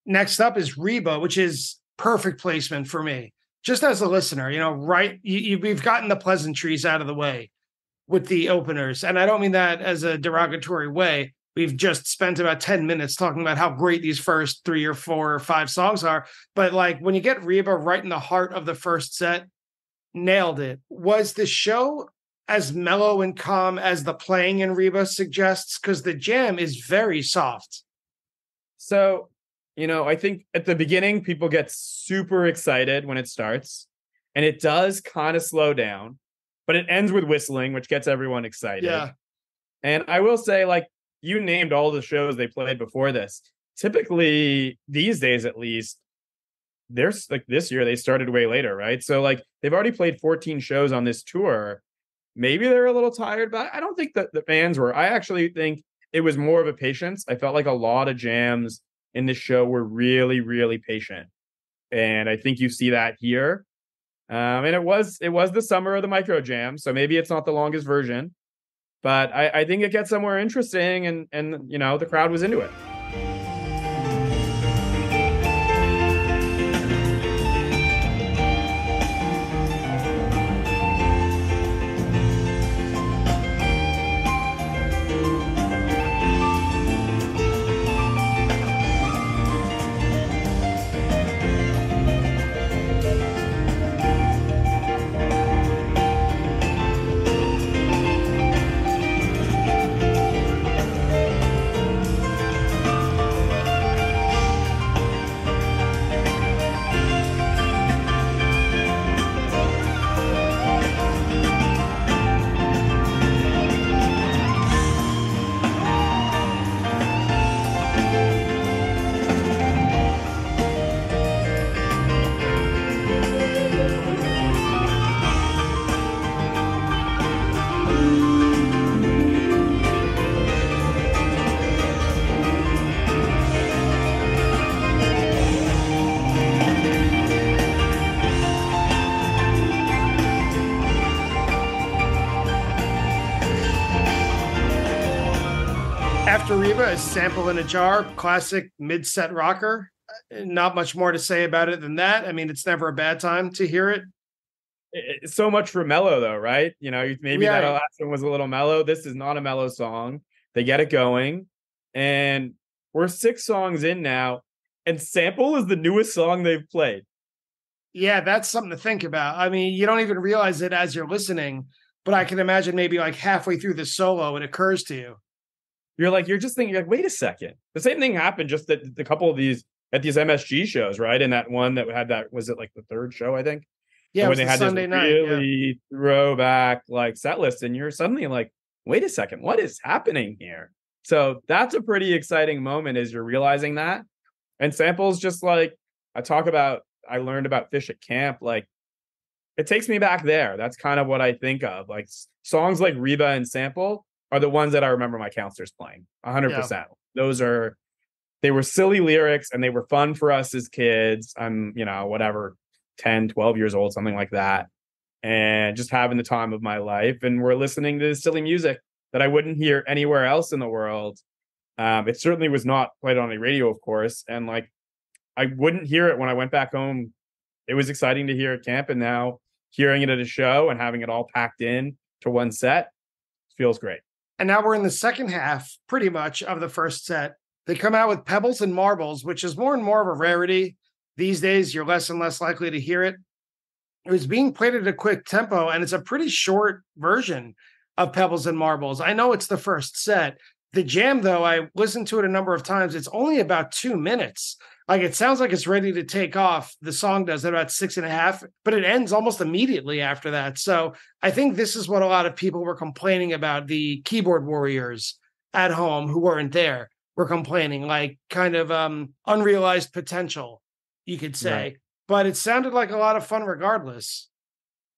Next up is Reba, which is perfect placement for me. Just as a listener, right? We've gotten the pleasantries out of the way with the openers. And I don't mean that as a derogatory way. We've just spent about 10 minutes talking about how great these first 3 or 4 or 5 songs are. But like when you get Reba right in the heart of the first set, nailed it. Was the show as mellow and calm as the playing in Reba suggests? Because the jam is very soft. So, I think at the beginning, people get super excited when it starts, and it does kind of slow down, but it ends with whistling, which gets everyone excited. Yeah. And I will say, like, you named all the shows they played before this. Typically, these days at least, there's like this year, they started way later, right? So, like, they've already played 14 shows on this tour. Maybe they're a little tired, but I don't think that the fans were. I actually think it was more of a patience. I felt like a lot of jams in this show were really, really patient. And I think you see that here. And it was the summer of the micro jam, so maybe it's not the longest version, but I think it gets somewhere interesting, and the crowd was into it. After Reba, a sample in a jar, classic mid-set rocker. Not much more to say about it than that. I mean, it's never a bad time to hear it. It's so much for mellow, though, right? Maybe Yeah. that last one was a little mellow. This is not a mellow song. They get it going, and we're 6 songs in now, and Sample is the newest song they've played. Yeah, that's something to think about. I mean, you don't even realize it as you're listening, but I can imagine maybe like halfway through the solo, it occurs to you. You're just thinking, like, wait a second. The same thing happened just at a couple of these MSG shows, right? And that one that had that, was it like the 3rd show, I think? Yeah, when they had Sunday this night, really throwback like set list, and you're suddenly like, wait a second, what is happening here? So that's a pretty exciting moment as you're realizing that. And Sample's just like, I learned about Phish at camp. Like, it takes me back there. That's kind of what I think of. Like, songs like Reba and Sample are the ones that I remember my counselors playing 100%. They were silly lyrics, and they were fun for us as kids. I'm, whatever, 10, 12 years old, something like that. And just having the time of my life. And we're listening to this silly music that I wouldn't hear anywhere else in the world. It certainly was not played on the radio, of course. And like, I wouldn't hear it when I went back home. It was exciting to hear at camp, and now hearing it at a show and having it all packed in to one set feels great. And now we're in the second half, pretty much, of the first set. They come out with Pebbles and Marbles, which is more and more of a rarity. These days, you're less and less likely to hear it. It was being played at a quick tempo, and it's a pretty short version of Pebbles and Marbles. I know it's the first set. The jam, though, I listened to it a number of times. It's only about 2 minutes. Like, it sounds like it's ready to take off. The song does at about 6.5, but it ends almost immediately after that. So I think this is what a lot of people were complaining about. The keyboard warriors at home who weren't there were complaining, like kind of unrealized potential, you could say. Right. But it sounded like a lot of fun regardless.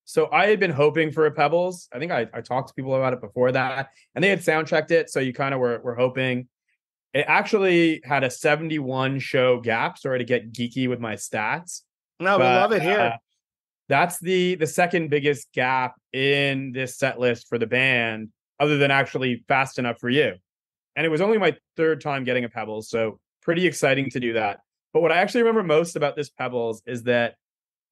So I had been hoping for a Pebbles. I think I talked to people about it before that, and they had sound checked it. So you kind of were hoping. It actually had a 71 show gap. Sorry to get geeky with my stats. No, we love it here. That's the second biggest gap in this set list for the band, other than actually Fast Enough for You. And it was only my third time getting a Pebbles, so pretty exciting to do that. But what I actually remember most about this Pebbles is that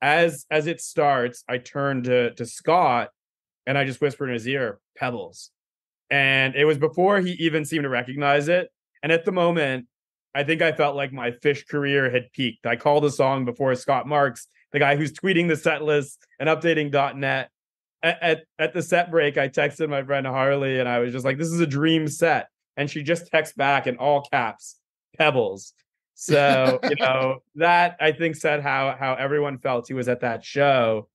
as it starts, I turned to Scott and I just whispered in his ear, Pebbles. And it was before he even seemed to recognize it. And at the moment, I think I felt like my Phish career had peaked. I called the song before Scott Marks, the guy who's tweeting the set list and updating .net. At the set break, I texted my friend Harley and I was just like, this is a dream set. And she just texts back in all caps, Pebbles. So, that I think said how everyone felt he was at that show.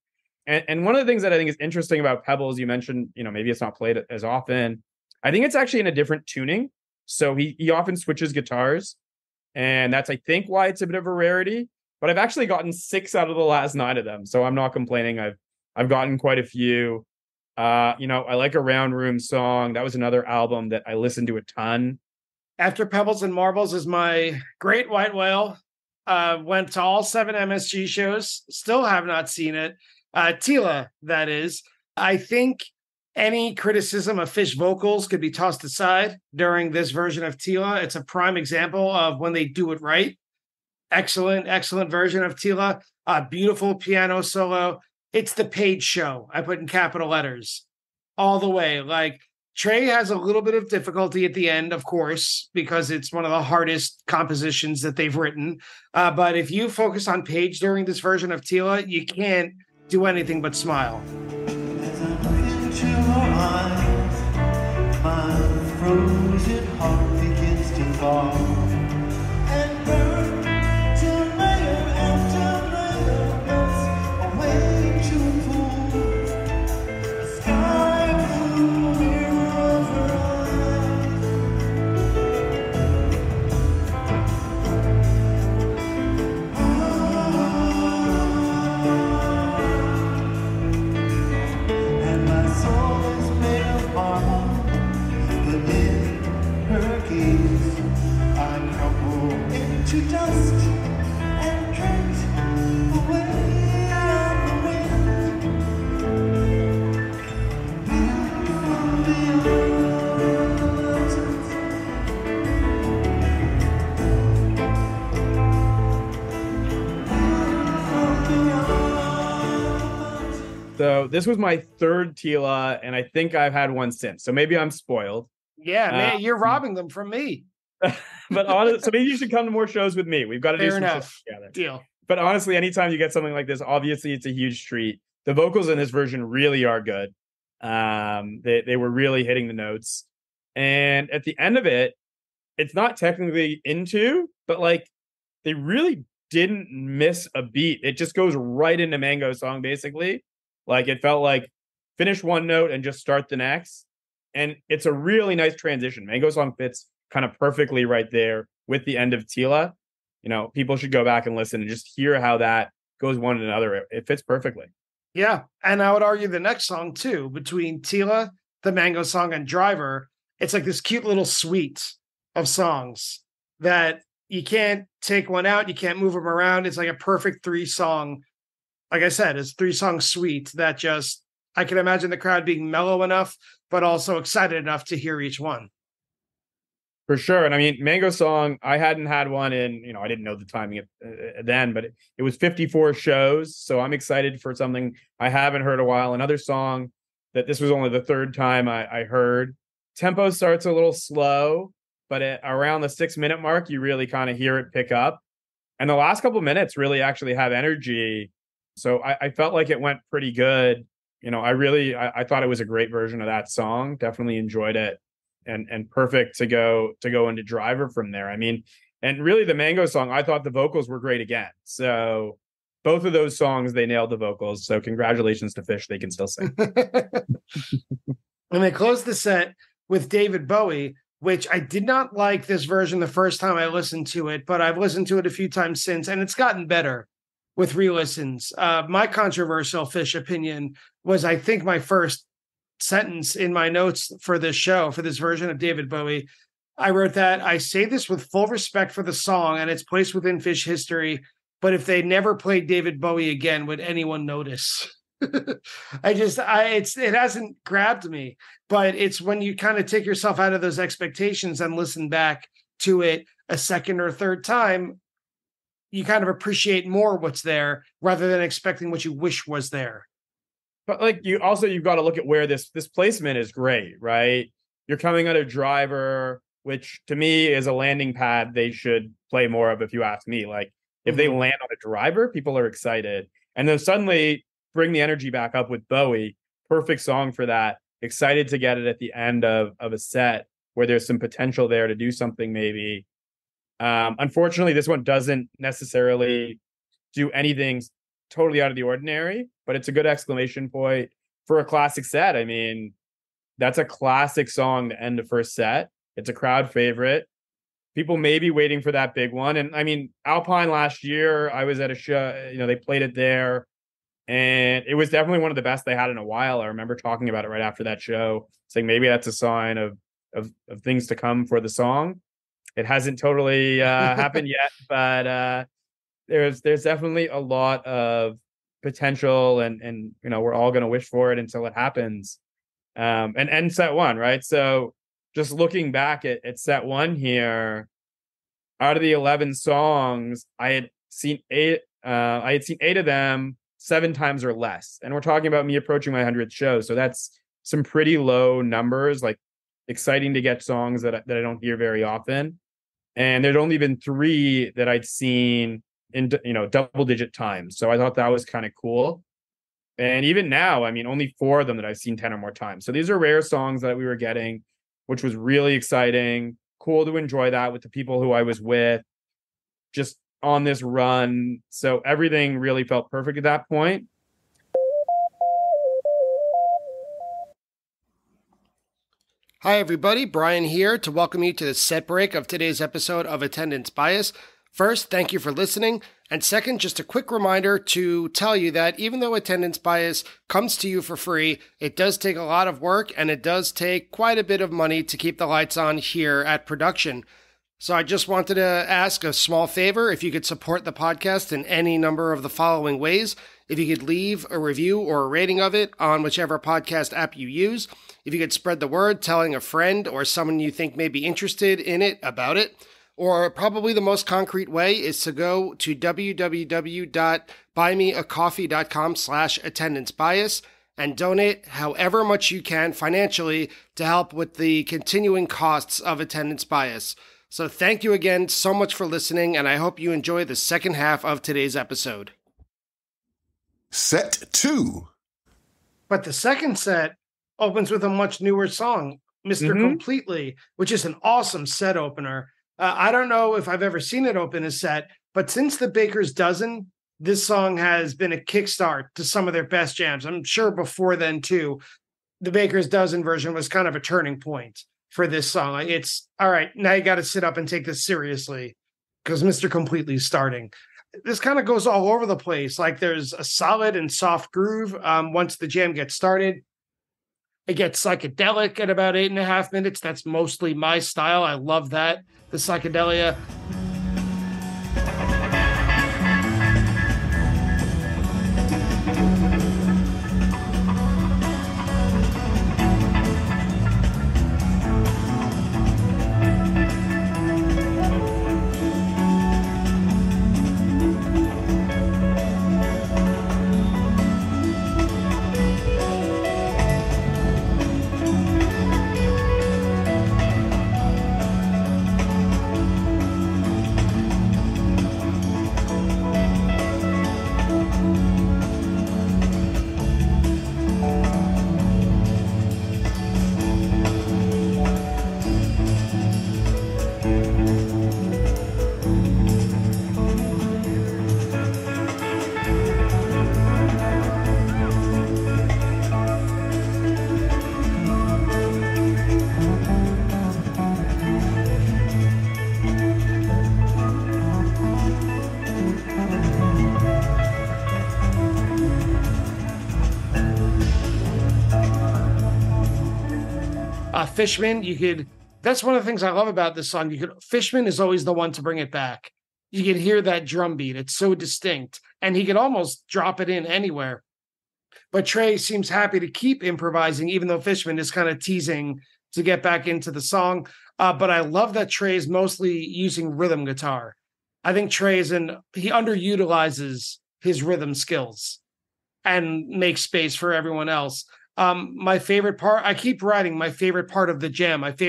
And one of the things that I think is interesting about Pebbles, you mentioned, maybe it's not played as often. I think it's actually in a different tuning. So he often switches guitars. And that's, I think, why it's a bit of a rarity. But I've actually gotten 6 out of the last 9 of them. So I'm not complaining. I've gotten quite a few. I like a Round Room song. That was another album that I listened to a ton. After Pebbles and Marbles is my Great White Whale. Went to all 7 MSG shows. Still have not seen it. Tila, that is. I think any criticism of Phish vocals could be tossed aside during this version of Tila. It's a prime example of when they do it right. Excellent version of Tila. Beautiful piano solo. It's the Page show. I put in capital letters all the way. Like, Trey has a little bit of difficulty at the end, of course, because it's one of the hardest compositions that they've written. But if you focus on Page during this version of Tila, you can't do anything but smile. As I look into your eyes, my frozen heart begins to fall and burn till layer after layer melts away to a pool. A sky blue mirror of her to dust and drift away on the wind. So this was my third Tila, and I think I've had one since. So maybe I'm spoiled. Yeah, man, you're robbing them from me. But honestly, so maybe you should come to more shows with me. We've got to do some enough. together. Deal. But honestly, anytime you get something like this, obviously it's a huge treat. The vocals in this version really are good. They were really hitting the notes. And at the end of it, it's not technically into, but like they really didn't miss a beat. It just goes right into Mango Song, basically. Like it felt like finish one note and just start the next. And it's a really nice transition. Mango Song fits kind of perfectly right there with the end of Tila. People should go back and listen and just hear how that goes one to another. It fits perfectly. Yeah. And I would argue the next song too, between Tila, the Mango Song, and Driver, it's like this cute little suite of songs that you can't take one out. You can't move them around. It's like a perfect 3-song. Like I said, it's 3-song suite that just, I can imagine the crowd being mellow enough, but also excited enough to hear each one. For sure. And I mean, Mango Song, I hadn't had one in, I didn't know the timing then, but it was 54 shows. So I'm excited for something I haven't heard a while. Another song that this was only the third time I heard. Tempo starts a little slow, but around the 6-minute mark, you really kind of hear it pick up. And the last couple of minutes really actually have energy. So I felt like it went pretty good. I thought it was a great version of that song. Definitely enjoyed it. And perfect to go into Driver from there. I mean, and really the Mango Song, I thought the vocals were great again. So both of those songs, they nailed the vocals. So congratulations to Phish. They can still sing. And they closed the set with David Bowie, which I did not like this version the first time I listened to it, but I've listened to it a few times since, and it's gotten better. with re-listens. My controversial Phish opinion was, I think, my first sentence in my notes for this show, for this version of David Bowie. I wrote that I say this with full respect for the song and its place within Phish history, but if they never played David Bowie again, would anyone notice? It hasn't grabbed me, but it's when you kind of take yourself out of those expectations and listen back to it a second or third time, you kind of appreciate more what's there rather than expecting what you wish was there. But like you've got to look at where this placement is great, right? You're coming out of Driver, which to me is a landing pad they should play more of, if you ask me. Like if they land on a Driver, people are excited. And then suddenly bring the energy back up with Bowie. Perfect song for that. Excited to get it at the end of a set where there's some potential there to do something maybe. Unfortunately, this one doesn't necessarily do anything totally out of the ordinary, but it's a good exclamation point for a classic set. I mean, that's a classic song to end the first set. It's a crowd favorite. People may be waiting for that big one. And I mean, Alpine last year, I was at a show, they played it there, and it was definitely one of the best they had in a while. I remember talking about it right after that show, saying maybe that's a sign of things to come for the song. It hasn't totally happened yet, but there's definitely a lot of potential, and we're all going to wish for it until it happens. And end set one, right? So just looking back at set one here, out of the 11 songs, I had seen eight of them 7 times or less, and we're talking about me approaching my 100th show, so that's some pretty low numbers. Like, exciting to get songs that I don't hear very often. And there'd only been 3 that I'd seen in, double-digit times. So I thought that was kind of cool. And even now, I mean, only 4 of them that I've seen 10 or more times. So these are rare songs that we were getting, which was really exciting. Cool to enjoy that with the people who I was with, just on this run. So everything really felt perfect at that point. Hi, everybody. Brian here to welcome you to the set break of today's episode of Attendance Bias. First, thank you for listening. And second, just a quick reminder to tell you that even though Attendance Bias comes to you for free, it does take a lot of work and it does take quite a bit of money to keep the lights on here at production. So I just wanted to ask a small favor if you could support the podcast in any number of the following ways. If you could leave a review or a rating of it on whichever podcast app you use. If you could spread the word, telling a friend or someone you think may be interested in it about it. Or probably the most concrete way is to go to www.buymeacoffee.com/attendancebias and donate however much you can financially to help with the continuing costs of Attendance Bias. So thank you again so much for listening, and I hope you enjoy the second half of today's episode. Set 2. But the second set opens with a much newer song, Mr. Completely, which is an awesome set opener. I don't know if I've ever seen it open a set, but since the Baker's Dozen, this song has been a kickstart to some of their best jams. I'm sure before then, too, the Baker's Dozen version was kind of a turning point for this song. Like, it's, all right, now you got to sit up and take this seriously because Mr. Completely is starting. This kind of goes all over the place. Like, there's a solid and soft groove once the jam gets started. It gets psychedelic at about 8.5 minutes. That's mostly my style. I love that. The psychedelia. Fishman, that's one of the things I love about this song. Fishman is always the one to bring it back. You can hear that drum beat. It's so distinct. And he could almost drop it in anywhere. But Trey seems happy to keep improvising, even though Fishman is kind of teasing to get back into the song. But I love that Trey is mostly using rhythm guitar. I think Trey he underutilizes his rhythm skills and makes space for everyone else. My favorite part, I keep writing my favorite part of the jam, like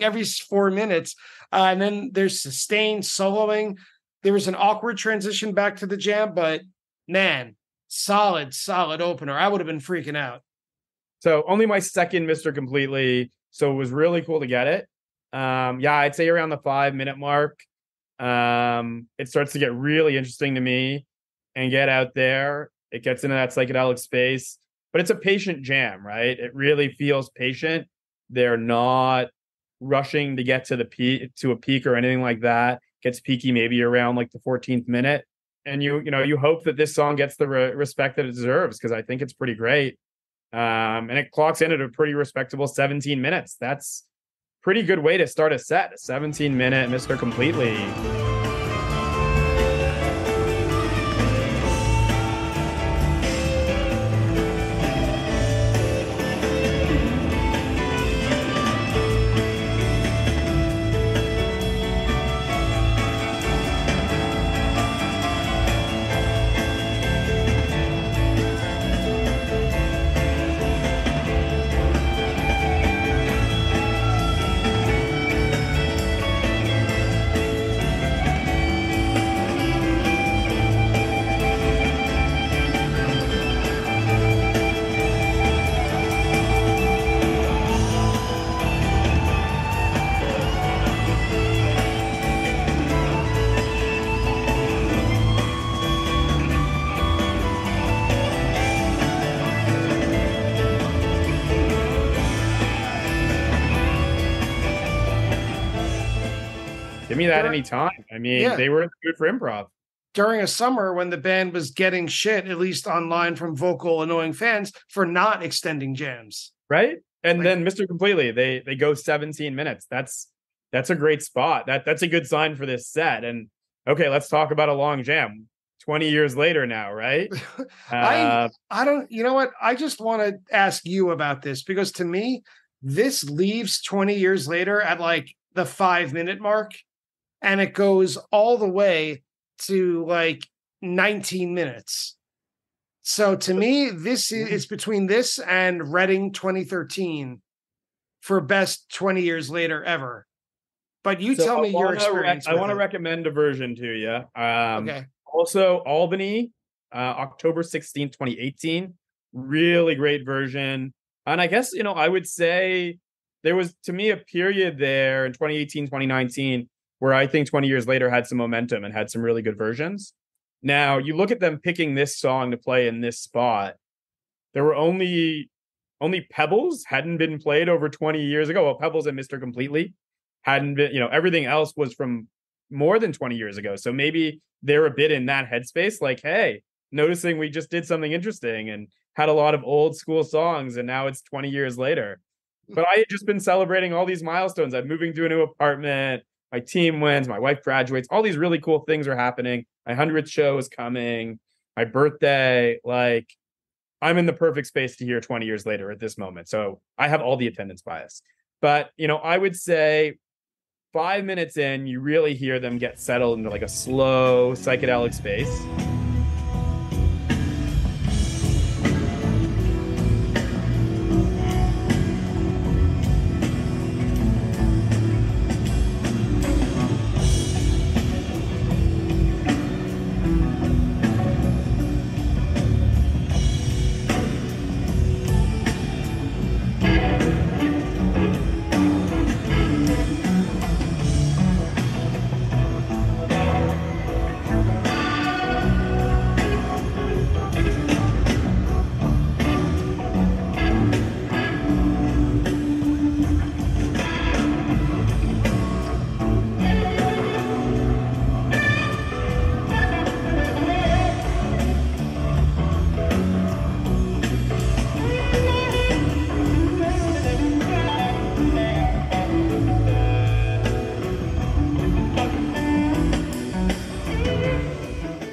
every 4 minutes. And then there's sustained soloing. There was an awkward transition back to the jam, but man, solid opener. I would have been freaking out. So only my second Mr. Completely. So it was really cool to get it. Yeah, I'd say around the 5-minute mark. It starts to get really interesting to me and get out there. It gets into that psychedelic space, but it's a patient jam, right? It really feels patient. They're not rushing to get to a peak or anything like that. Gets peaky maybe around like the 14th minute. And you hope that this song gets the respect that it deserves, because I think it's pretty great. And it clocks in at a pretty respectable 17 minutes. That's pretty good way to start a set. A 17-minute Mr. Completely. Give me that anytime. I mean, They were good for improv. During a summer when the band was getting shit, at least online from vocal annoying fans, for not extending jams. Right? And then Mr. Completely, they go 17 minutes. That's a great spot. That's a good sign for this set. And okay, let's talk about a long jam. 20 years later now, right? I don't, you know what? I just want to ask you about this, because to me, this leaves 20 years later at like the 5-minute mark, and it goes all the way to like 19 minutes. So to me, this is between this and Reading 2013 for best 20 years later ever. But you tell me your experience. I want to recommend a version to you. Okay. Also, Albany, October 16th, 2018. Really great version. And I guess, I would say there was, to me, a period there in 2018, 2019, where I think 20 years later had some momentum and had some really good versions. Now, you look at them picking this song to play in this spot. There were only Pebbles hadn't been played over 20 years ago. Well, Pebbles and Mr. Completely hadn't been, everything else was from more than 20 years ago. So maybe they're a bit in that headspace, like, hey, noticing we just did something interesting and had a lot of old school songs, and now it's 20 years later. But I had just been celebrating all these milestones. I'm moving to a new apartment. My team wins. My wife graduates. All these really cool things are happening. My 100th show is coming. My birthday. Like, I'm in the perfect space to hear 20 years later at this moment. So I have all the attendance bias. But, I would say 5 minutes in, you really hear them get settled into like a slow psychedelic space.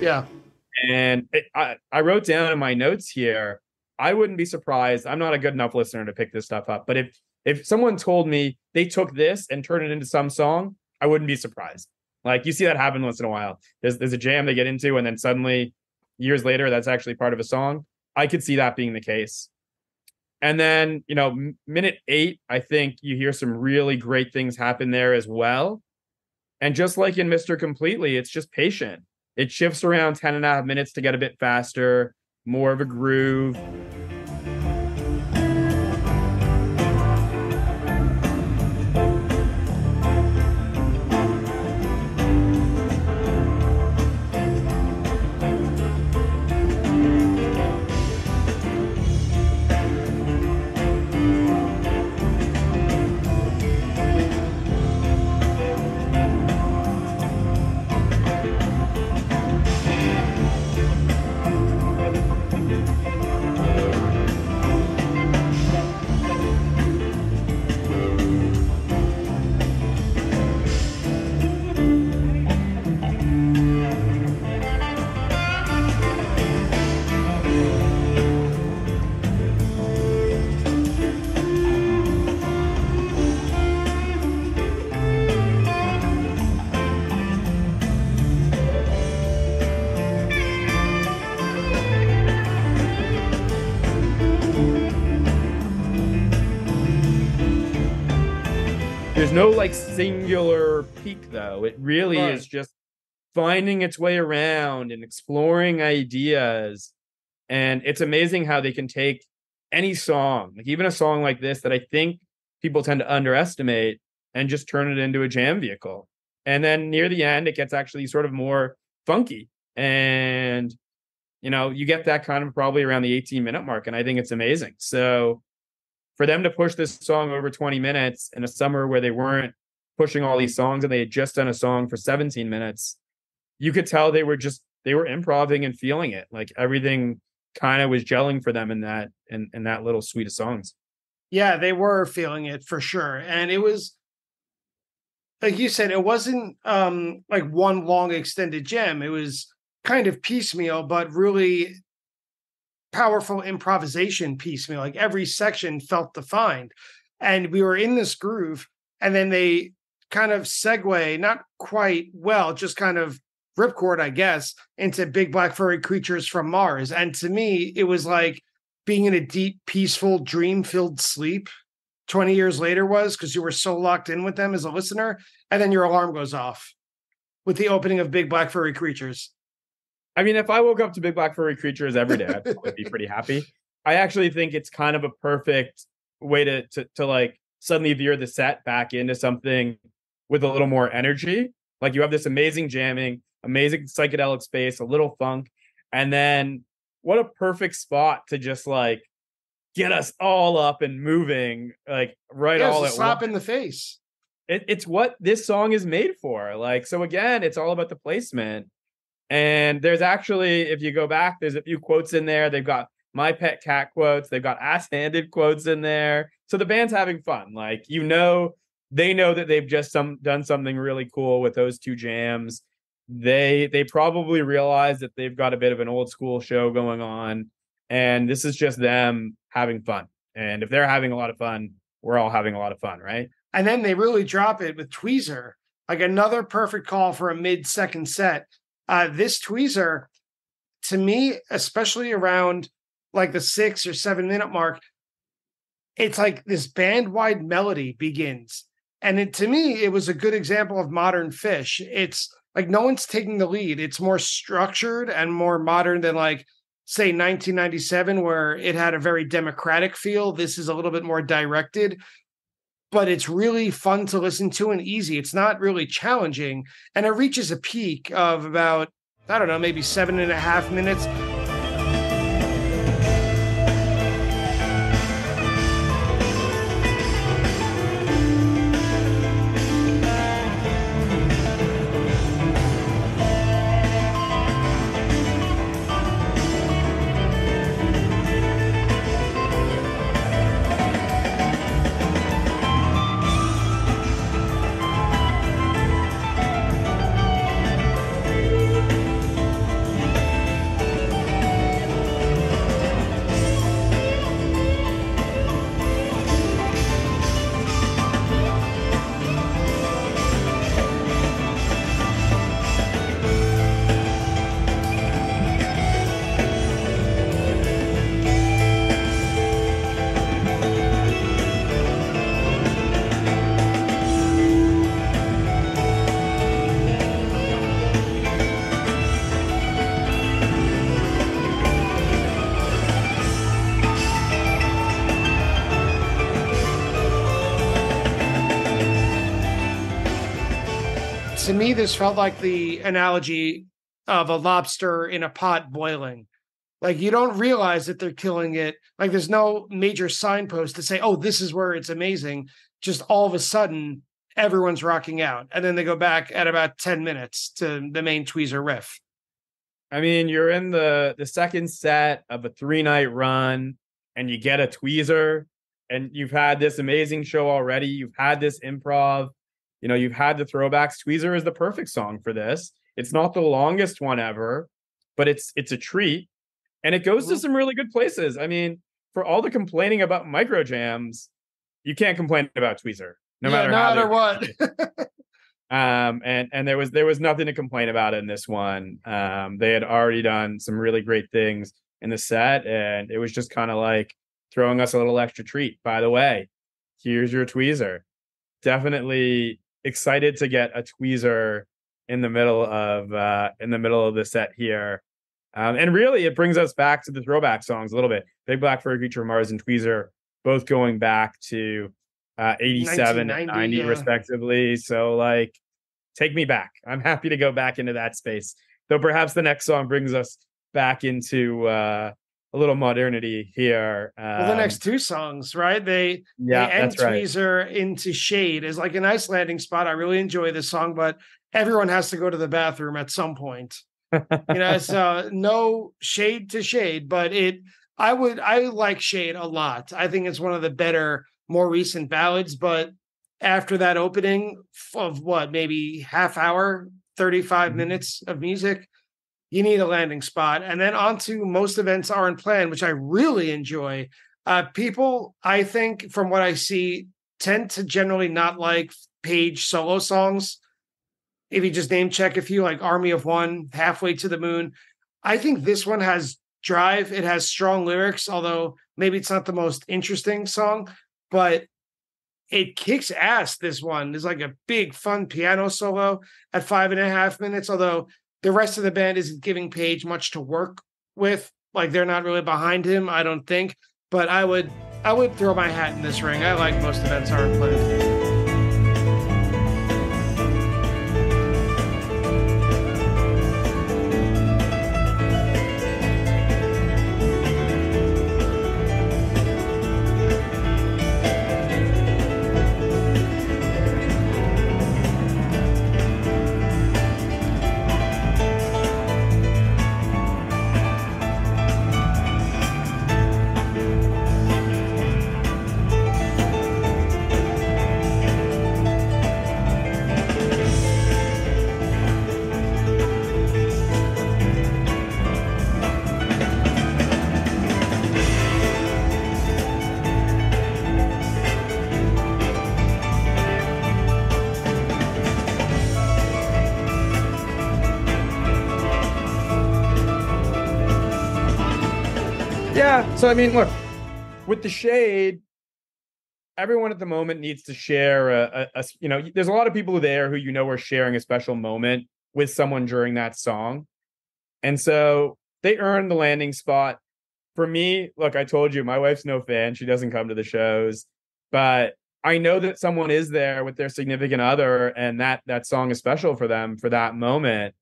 Yeah. And I wrote down in my notes here, I wouldn't be surprised. I'm not a good enough listener to pick this stuff up, but if someone told me they took this and turned it into some song, I wouldn't be surprised. Like, you see that happen once in a while. There's a jam they get into, and then suddenly, years later, that's actually part of a song. I could see that being the case. And then, minute 8, I think you hear some really great things happen there as well. And just like in Mr. Completely, it's just patient. It shifts around 10 and a half minutes to get a bit faster, more of a groove. There's no like singular peak, though. It really is just finding its way around and exploring ideas. And it's amazing how they can take any song, like even a song like this that I think people tend to underestimate, and just turn it into a jam vehicle. And then near the end, it gets actually sort of more funky. And, you get that kind of probably around the 18-minute mark. And I think it's amazing. So for them to push this song over 20 minutes in a summer where they weren't pushing all these songs and they had just done a song for 17 minutes, you could tell they were improvising and feeling it. Like everything kind of was gelling for them in that little suite of songs. Yeah, they were feeling it for sure. And it was, like you said, it wasn't like one long extended jam. It was kind of piecemeal, but really powerful improvisation piecemeal. Like every section felt defined, and we were in this groove, and then they kind of segue, not quite well, just kind of ripcord, I guess, into Big Black Furry Creatures from Mars. And to me, it was like being in a deep, peaceful, dream-filled sleep 20 years later was, because you were so locked in with them as a listener, and then your alarm goes off with the opening of Big Black Furry Creatures. I mean, if I woke up to Big Black Furry Creatures every day, I'd probably be pretty happy. I actually think it's kind of a perfect way to like suddenly veer the set back into something with a little more energy. Like you have this amazing jamming, amazing psychedelic space, a little funk, and then what a perfect spot to just like get us all up and moving, like all at slap once. in the face. It's what this song is made for. Like, so again, it's all about the placement. And there's actually, if you go back, there's a few quotes in there. They've got My Pet Cat quotes. They've got ass-handed quotes in there. So the band's having fun. Like, they know that they've just done something really cool with those two jams. They probably realize that they've got a bit of an old school show going on. And this is just them having fun. And if they're having a lot of fun, we're all having a lot of fun, right? And then they really drop it with Tweezer, like another perfect call for a mid-second set. This Tweezer, to me, especially around like the 6 or 7 minute mark, it's like this band-wide melody begins. And to me, it was a good example of modern Phish. It's like no one's taking the lead. It's more structured and more modern than like, say, 1997, where it had a very democratic feel. This is a little bit more directed, but it's really fun to listen to and easy. It's not really challenging. And it reaches a peak of about, I don't know, maybe 7.5 minutes. to me, this felt like the analogy of a lobster in a pot boiling. Like, you don't realize that they're killing it. Like, there's no major signpost to say, oh, this is where it's amazing. Just all of a sudden, everyone's rocking out. And then they go back at about 10 minutes to the main tweezer riff. I mean, you're in the second set of a 3-night run and you get a tweezer and you've had this amazing show already. You've had this improv, you've had the throwbacks. Tweezer is the perfect song for this. It's not the longest one ever, but it's a treat. And it goes to some really good places. I mean, for all the complaining about micro jams, you can't complain about tweezer. No matter what. And there was nothing to complain about in this one. They had already done some really great things in the set, and it was just kind of like throwing us a little extra treat. By the way, here's your tweezer. Definitely excited to get a tweezer in the middle of the set here. And really, it brings us back to the throwback songs a little bit. Big Black Furry Creature, Mars, and Tweezer, both going back to 87 and 90 respectively. So, like, take me back. I'm happy to go back into that space. Though perhaps the next song brings us back into a little modernity here. Well, the next two songs, right? They end Tweezer into Shade is like a nice landing spot. I really enjoy this song, but everyone has to go to the bathroom at some point. It's no shade to Shade, but I like Shade a lot. I think it's one of the better, more recent ballads, but after that opening of maybe half hour, 35 minutes of music, you need a landing spot. And then on to Most Events Aren't Planned, which I really enjoy. People, I think, from what I see, tend to generally not like Page solo songs. If you just name check a few, like Army of One, Halfway to the Moon. I think this one has drive. It has strong lyrics, although maybe it's not the most interesting song, but it kicks ass. This one is like a big, fun piano solo at 5.5 minutes, although the rest of the band isn't giving Page much to work with. Like, they're not really behind him, I don't think. But I would throw my hat in this ring. I like Most Events Aren't Planned. Yeah. So, I mean, look, with the Shade, everyone at the moment needs to share there's a lot of people there who are sharing a special moment with someone during that song. And so they earned the landing spot. For me, look, I told you, my wife's no fan. She doesn't come to the shows. But I know that someone is there with their significant other, and that song is special for them for that moment.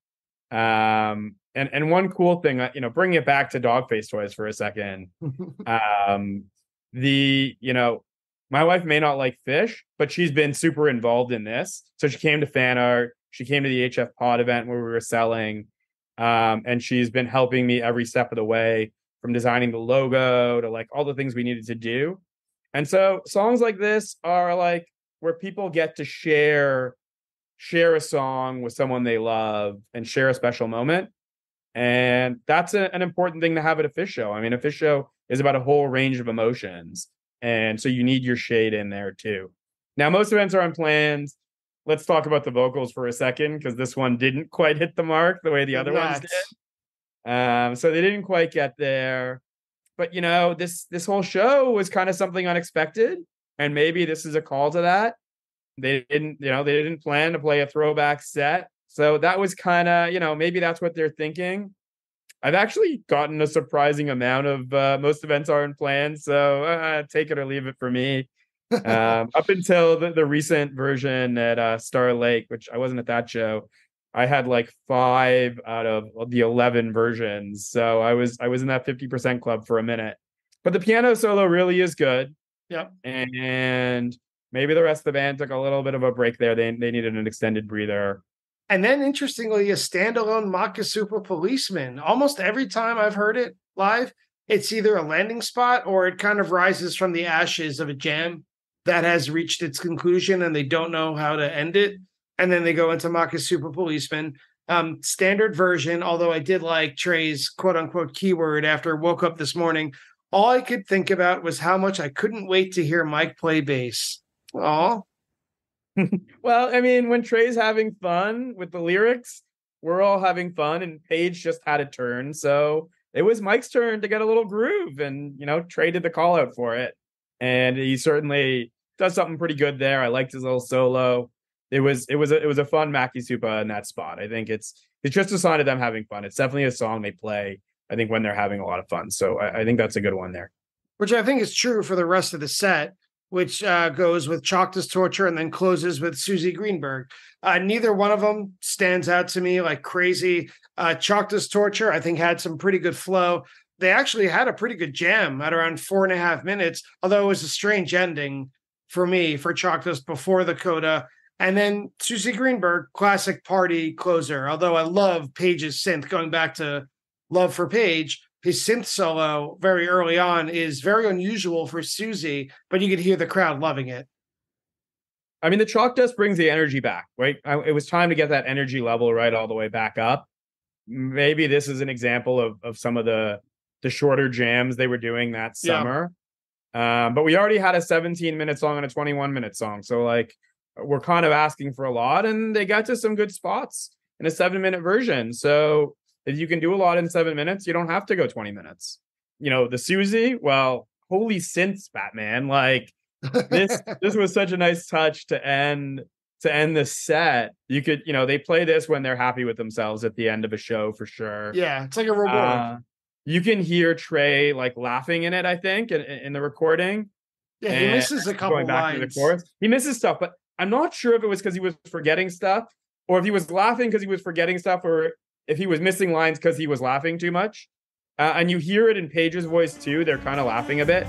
And one cool thing, bringing it back to dog face toys for a second. My wife may not like Phish, but she's been super involved in this. So she came to fan art. She came to the HF Pod event where we were selling. And she's been helping me every step of the way, from designing the logo to like all the things we needed to do. And so songs like this are like where people get to share a song with someone they love and share a special moment. And that's an important thing to have at a Phish show. I mean, a Phish show is about a whole range of emotions. And so you need your Shade in there too. Now, Most Events Are Unplanned. Let's talk about the vocals for a second, because this one didn't quite hit the mark the way the other ones did. So they didn't quite get there. But, this whole show was kind of something unexpected. And maybe this is a call to that. They didn't plan to play a throwback set. So that was kind of, maybe that's what they're thinking. I've actually gotten a surprising amount of Most Events Aren't Planned. So take it or leave it for me. Up until the recent version at Star Lake, which I wasn't at that show. I had like 5 out of the 11 versions. So I was in that 50% club for a minute. But the piano solo really is good. Yep. And maybe the rest of the band took a little bit of a break there. They needed an extended breather. And then, interestingly, a standalone Makasupa Policeman. Almost every time I've heard it live, it's either a landing spot or it kind of rises from the ashes of a jam that has reached its conclusion and they don't know how to end it. And then they go into Makasupa Policeman. Standard version, although I did like Trey's quote-unquote keyword after woke up this morning. All I could think about was how much I couldn't wait to hear Mike play bass. Aw. Well, I mean, when Trey's having fun with the lyrics, we're all having fun, and Paige just had a turn. So it was Mike's turn to get a little groove, and, Trey did the call out for it. And he certainly does something pretty good there. I liked his little solo. It was a fun Makisupa in that spot. I think it's just a sign of them having fun. It's definitely a song they play, I think, when they're having a lot of fun. So I think that's a good one there. Which I think is true for the rest of the set, which goes with Chocta's Torture and then closes with Susie Greenberg. Neither one of them stands out to me like crazy. Chocta's Torture, I think, had some pretty good flow. They actually had a pretty good jam at around 4.5 minutes, although it was a strange ending for me for Chocta's before the coda. And then Susie Greenberg, classic party closer. Although I love Paige's synth, going back to love for Paige, his synth solo very early on is very unusual for Susie, but you could hear the crowd loving it. I mean, the chalk dust brings the energy back, right? It was time to get that energy level right all the way back up. Maybe this is an example of some of the shorter jams they were doing that summer. Yeah. But we already had a 17-minute song and a 21-minute song. So, like, we're kind of asking for a lot, and they got to some good spots in a 7-minute version. So if you can do a lot in 7 minutes, you don't have to go 20 minutes. The Susie, well, holy synths, Batman. Like, this was such a nice touch to end the set. You could, they play this when they're happy with themselves at the end of a show for sure. Yeah, it's like a reward. You can hear Trey like laughing in it, I think, in the recording. Yeah, he misses a couple lines. He misses stuff, but I'm not sure if it was because he was forgetting stuff, or if he was laughing because he was forgetting stuff, or if he was missing lines because he was laughing too much. And you hear it in Paige's voice too. They're kind of laughing a bit.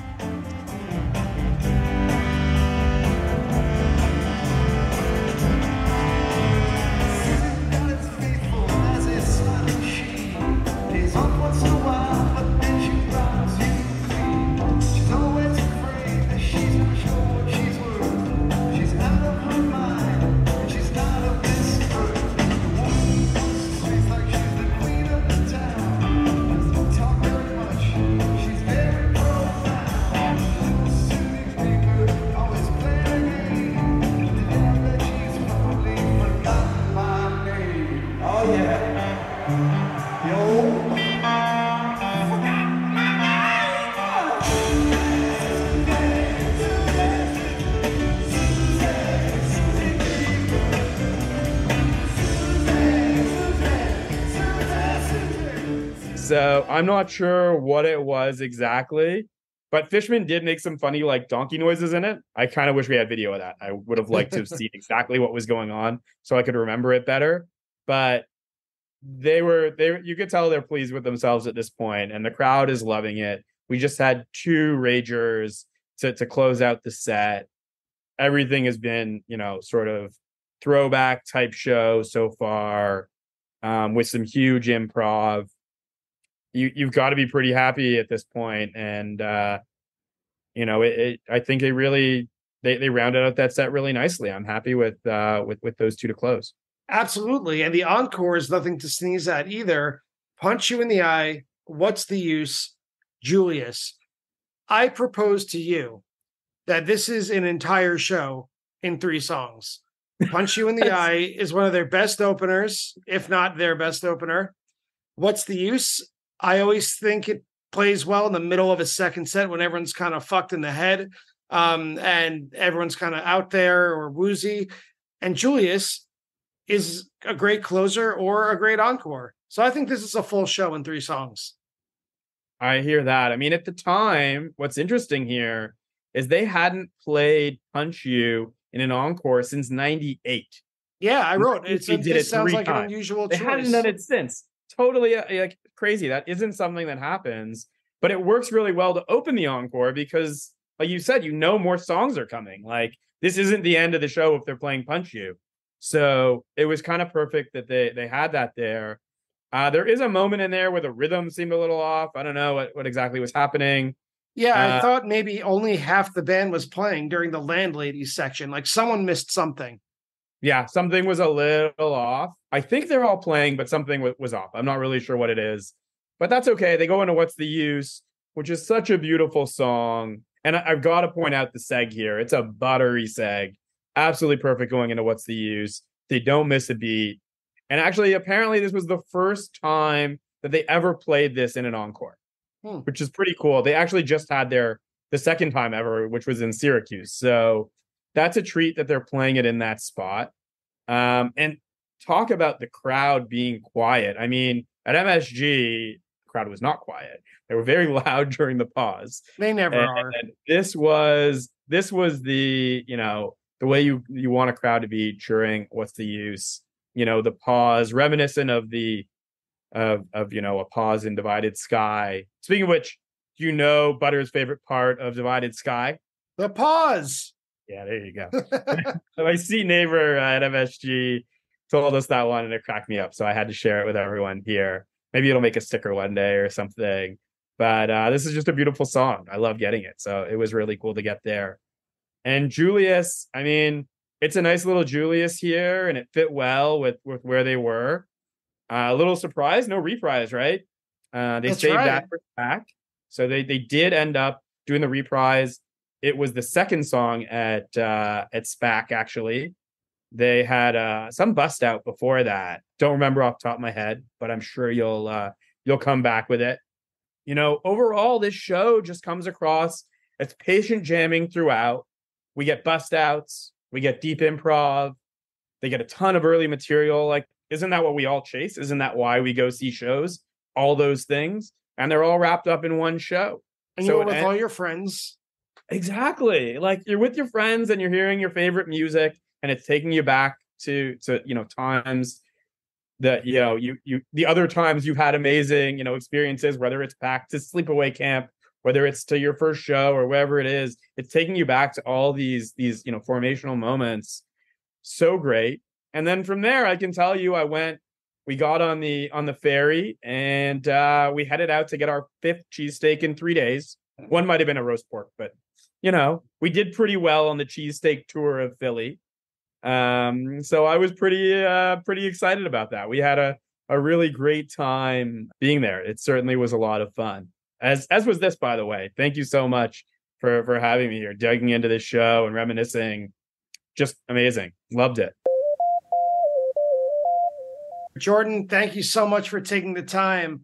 So I'm not sure what it was exactly, but Fishman did make some funny like donkey noises in it. I kind of wish we had video of that. I would have liked to have seen exactly what was going on so I could remember it better. But you could tell they're pleased with themselves at this point, and the crowd is loving it. We just had 2 ragers to close out the set. Everything has been, sort of throwback type show so far, with some huge improv. You've got to be pretty happy at this point. And, I think they rounded out that set really nicely. I'm happy with those 2 to close. Absolutely. And the encore is nothing to sneeze at either. Punch You in the Eye. What's the Use? Julius. I propose to you that this is an entire show in 3 songs. Punch You in the Eye is one of their best openers, if not their best opener. What's the Use? I always think it plays well in the middle of a second set when everyone's kind of fucked in the head, and everyone's kind of out there or woozy. And Julius is a great closer or a great encore. So I think this is a full show in 3 songs. I hear that. I mean, at the time, what's interesting here is they hadn't played Punch You in an encore since 98. Yeah, I wrote it. It sounds like an times. unusual They choice. hadn't done it since. Totally like crazy. That isn't something that happens, but it works really well to open the encore because, like you said, more songs are coming. Like this isn't the end of the show if they're playing Punch You. So it was kind of perfect that they had that there. There is a moment in there where the rhythm seemed a little off. I don't know what exactly was happening. Yeah, I thought maybe only half the band was playing during the landladies section. Like someone missed something. Yeah, something was a little off. I think they're all playing, but something was off. I'm not really sure what it is, but that's okay. They go into What's the Use, which is such a beautiful song. And I've got to point out the seg here. It's a buttery seg. Absolutely perfect going into What's the Use. They don't miss a beat. And actually, apparently, this was the first time that they ever played this in an encore, which is pretty cool. They actually just had the second time ever, which was in Syracuse. So that's a treat that they're playing it in that spot. And talk about the crowd being quiet. I mean, at MSG, the crowd was not quiet. They were very loud during the pause. They never are. And this was the, the way you want a crowd to be during What's the Use, the pause, reminiscent of a pause in Divided Sky. Speaking of which, Butter's favorite part of Divided Sky? The pause. Yeah, there you go. My seat neighbor at MSG told us that one and it cracked me up. So I had to share it with everyone here. Maybe it'll make a sticker one day or something. But this is just a beautiful song. I love getting it. So it was really cool to get there. And Julius, I mean, it's a nice little Julius here and it fit well with where they were. A little surprise, no reprise, right? They saved that for back. So they did end up doing the reprise. It was the second song at SPAC, actually. They had some bust out before that. Don't remember off the top of my head, but I'm sure you'll come back with it. Overall, this show just comes across as patient jamming throughout. We get bust outs. We get deep improv. They get a ton of early material. Like, isn't that what we all chase? Isn't that why we go see shows? All those things. And they're all wrapped up in one show. And you're with all your friends. Exactly. Like you're with your friends and you're hearing your favorite music and it's taking you back to times that, the other times you've had amazing, experiences, whether it's back to sleepaway camp, whether it's to your first show or whatever it is, it's taking you back to all these, formational moments. So great. And then from there, I can tell you, we got on the ferry and we headed out to get our 5th cheesesteak in 3 days. One might've been a roast pork, but we did pretty well on the cheesesteak tour of Philly. So I was pretty excited about that. We had a really great time being there. It certainly was a lot of fun. As was this, by the way. Thank you so much for having me here, digging into this show and reminiscing. Just amazing. Loved it. Jordan, thank you so much for taking the time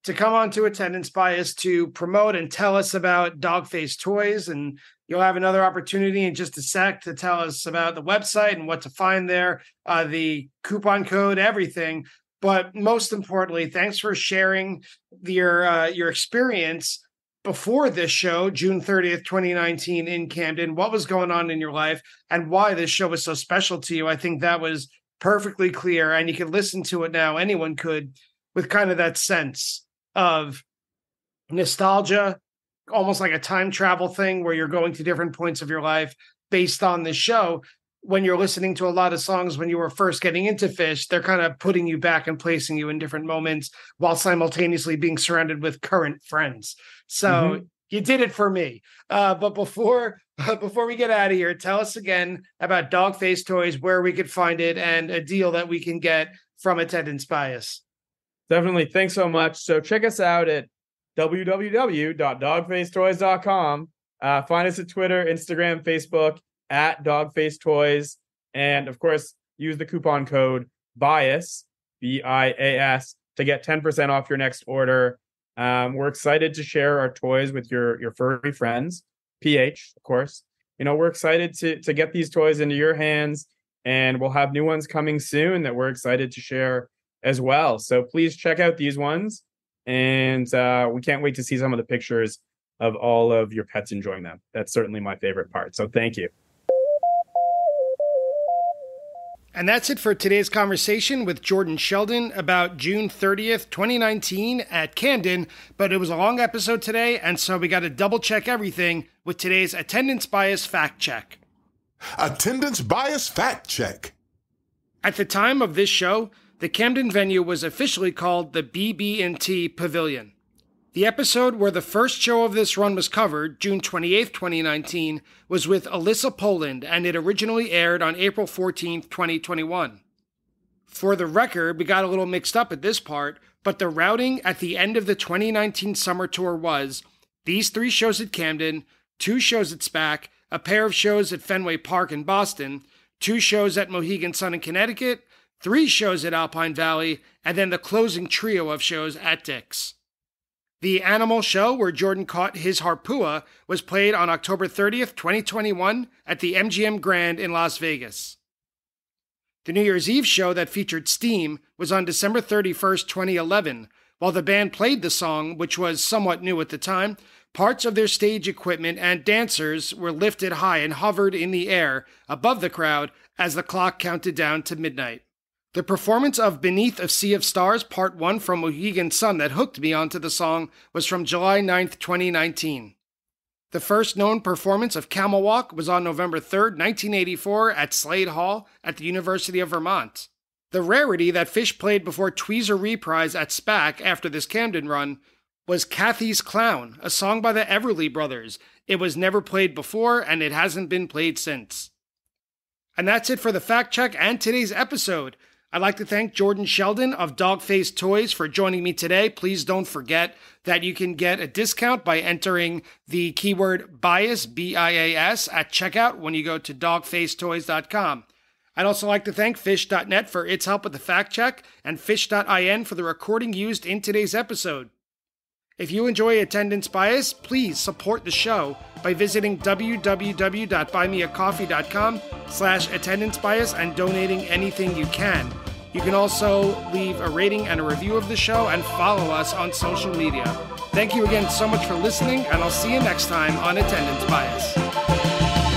to come on to Attendance Bias to promote and tell us about Dogface Toys. And you'll have another opportunity in just a sec to tell us about the website and what to find there, the coupon code, everything. But most importantly, thanks for sharing your experience before this show, June 30th, 2019 in Camden. What was going on in your life and why this show was so special to you? I think that was perfectly clear. And you can listen to it now. Anyone could, with kind of that sense of nostalgia, almost like a time travel thing where you're going to different points of your life based on this show. When you're listening to a lot of songs when you were first getting into Phish, they're kind of putting you back and placing you in different moments while simultaneously being surrounded with current friends. So you did it for me. But before we get out of here, tell us again about Dogface Toys, where we could find it, and a deal that we can get from Attendance Bias. Definitely. Thanks so much. So check us out at www.dogfacetoys.com. Find us at Twitter, Instagram, Facebook, at Dogface Toys. And of course, use the coupon code BIAS, BIAS, to get 10% off your next order. We're excited to share our toys with your furry friends, PH, of course. We're excited to get these toys into your hands, and we'll have new ones coming soon that we're excited to share as well. So please check out these ones, and we can't wait to see some of the pictures of all of your pets enjoying them. That's certainly my favorite part. So thank you. And that's it for today's conversation with Jordan Sheldon about June 30th, 2019 at Camden. But it was a long episode today, and so we got to double check everything with today's attendance bias fact check. Attendance bias fact check. At the time of this show, the Camden venue was officially called the BB&T Pavilion. The episode where the first show of this run was covered, June 28, 2019, was with Alyssa Poland, and it originally aired on April 14, 2021. For the record, we got a little mixed up at this part, but the routing at the end of the 2019 summer tour was these 3 shows at Camden, 2 shows at SPAC, a pair of shows at Fenway Park in Boston, 2 shows at Mohegan Sun in Connecticut, 3 shows at Alpine Valley, and then the closing trio of shows at Dick's. The Animal Show, where Jordan caught his harpua, was played on October 30th, 2021 at the MGM Grand in Las Vegas. The New Year's Eve show that featured Steam was on December 31st, 2011. While the band played the song, which was somewhat new at the time, parts of their stage equipment and dancers were lifted high and hovered in the air above the crowd as the clock counted down to midnight. The performance of Beneath a Sea of Stars Part 1 from Mohegan Sun that hooked me onto the song was from July 9th, 2019. The first known performance of Camel Walk was on November 3rd, 1984 at Slade Hall at the University of Vermont. The rarity that Phish played before Tweezer Reprise at SPAC after this Camden run was Kathy's Clown, a song by the Everly Brothers. It was never played before, and it hasn't been played since. And that's it for the fact check and today's episode. I'd like to thank Jordan Sheldon of Dogface Toys for joining me today. Please don't forget that you can get a discount by entering the keyword BIAS, B-I-A-S, at checkout when you go to dogfacetoys.com. I'd also like to thank Phish.net for its help with the fact check and Phish.in for the recording used in today's episode. If you enjoy Attendance Bias, please support the show by visiting www.buymeacoffee.com/attendancebias and donating anything you can. You can also leave a rating and a review of the show and follow us on social media. Thank you again so much for listening, and I'll see you next time on Attendance Bias.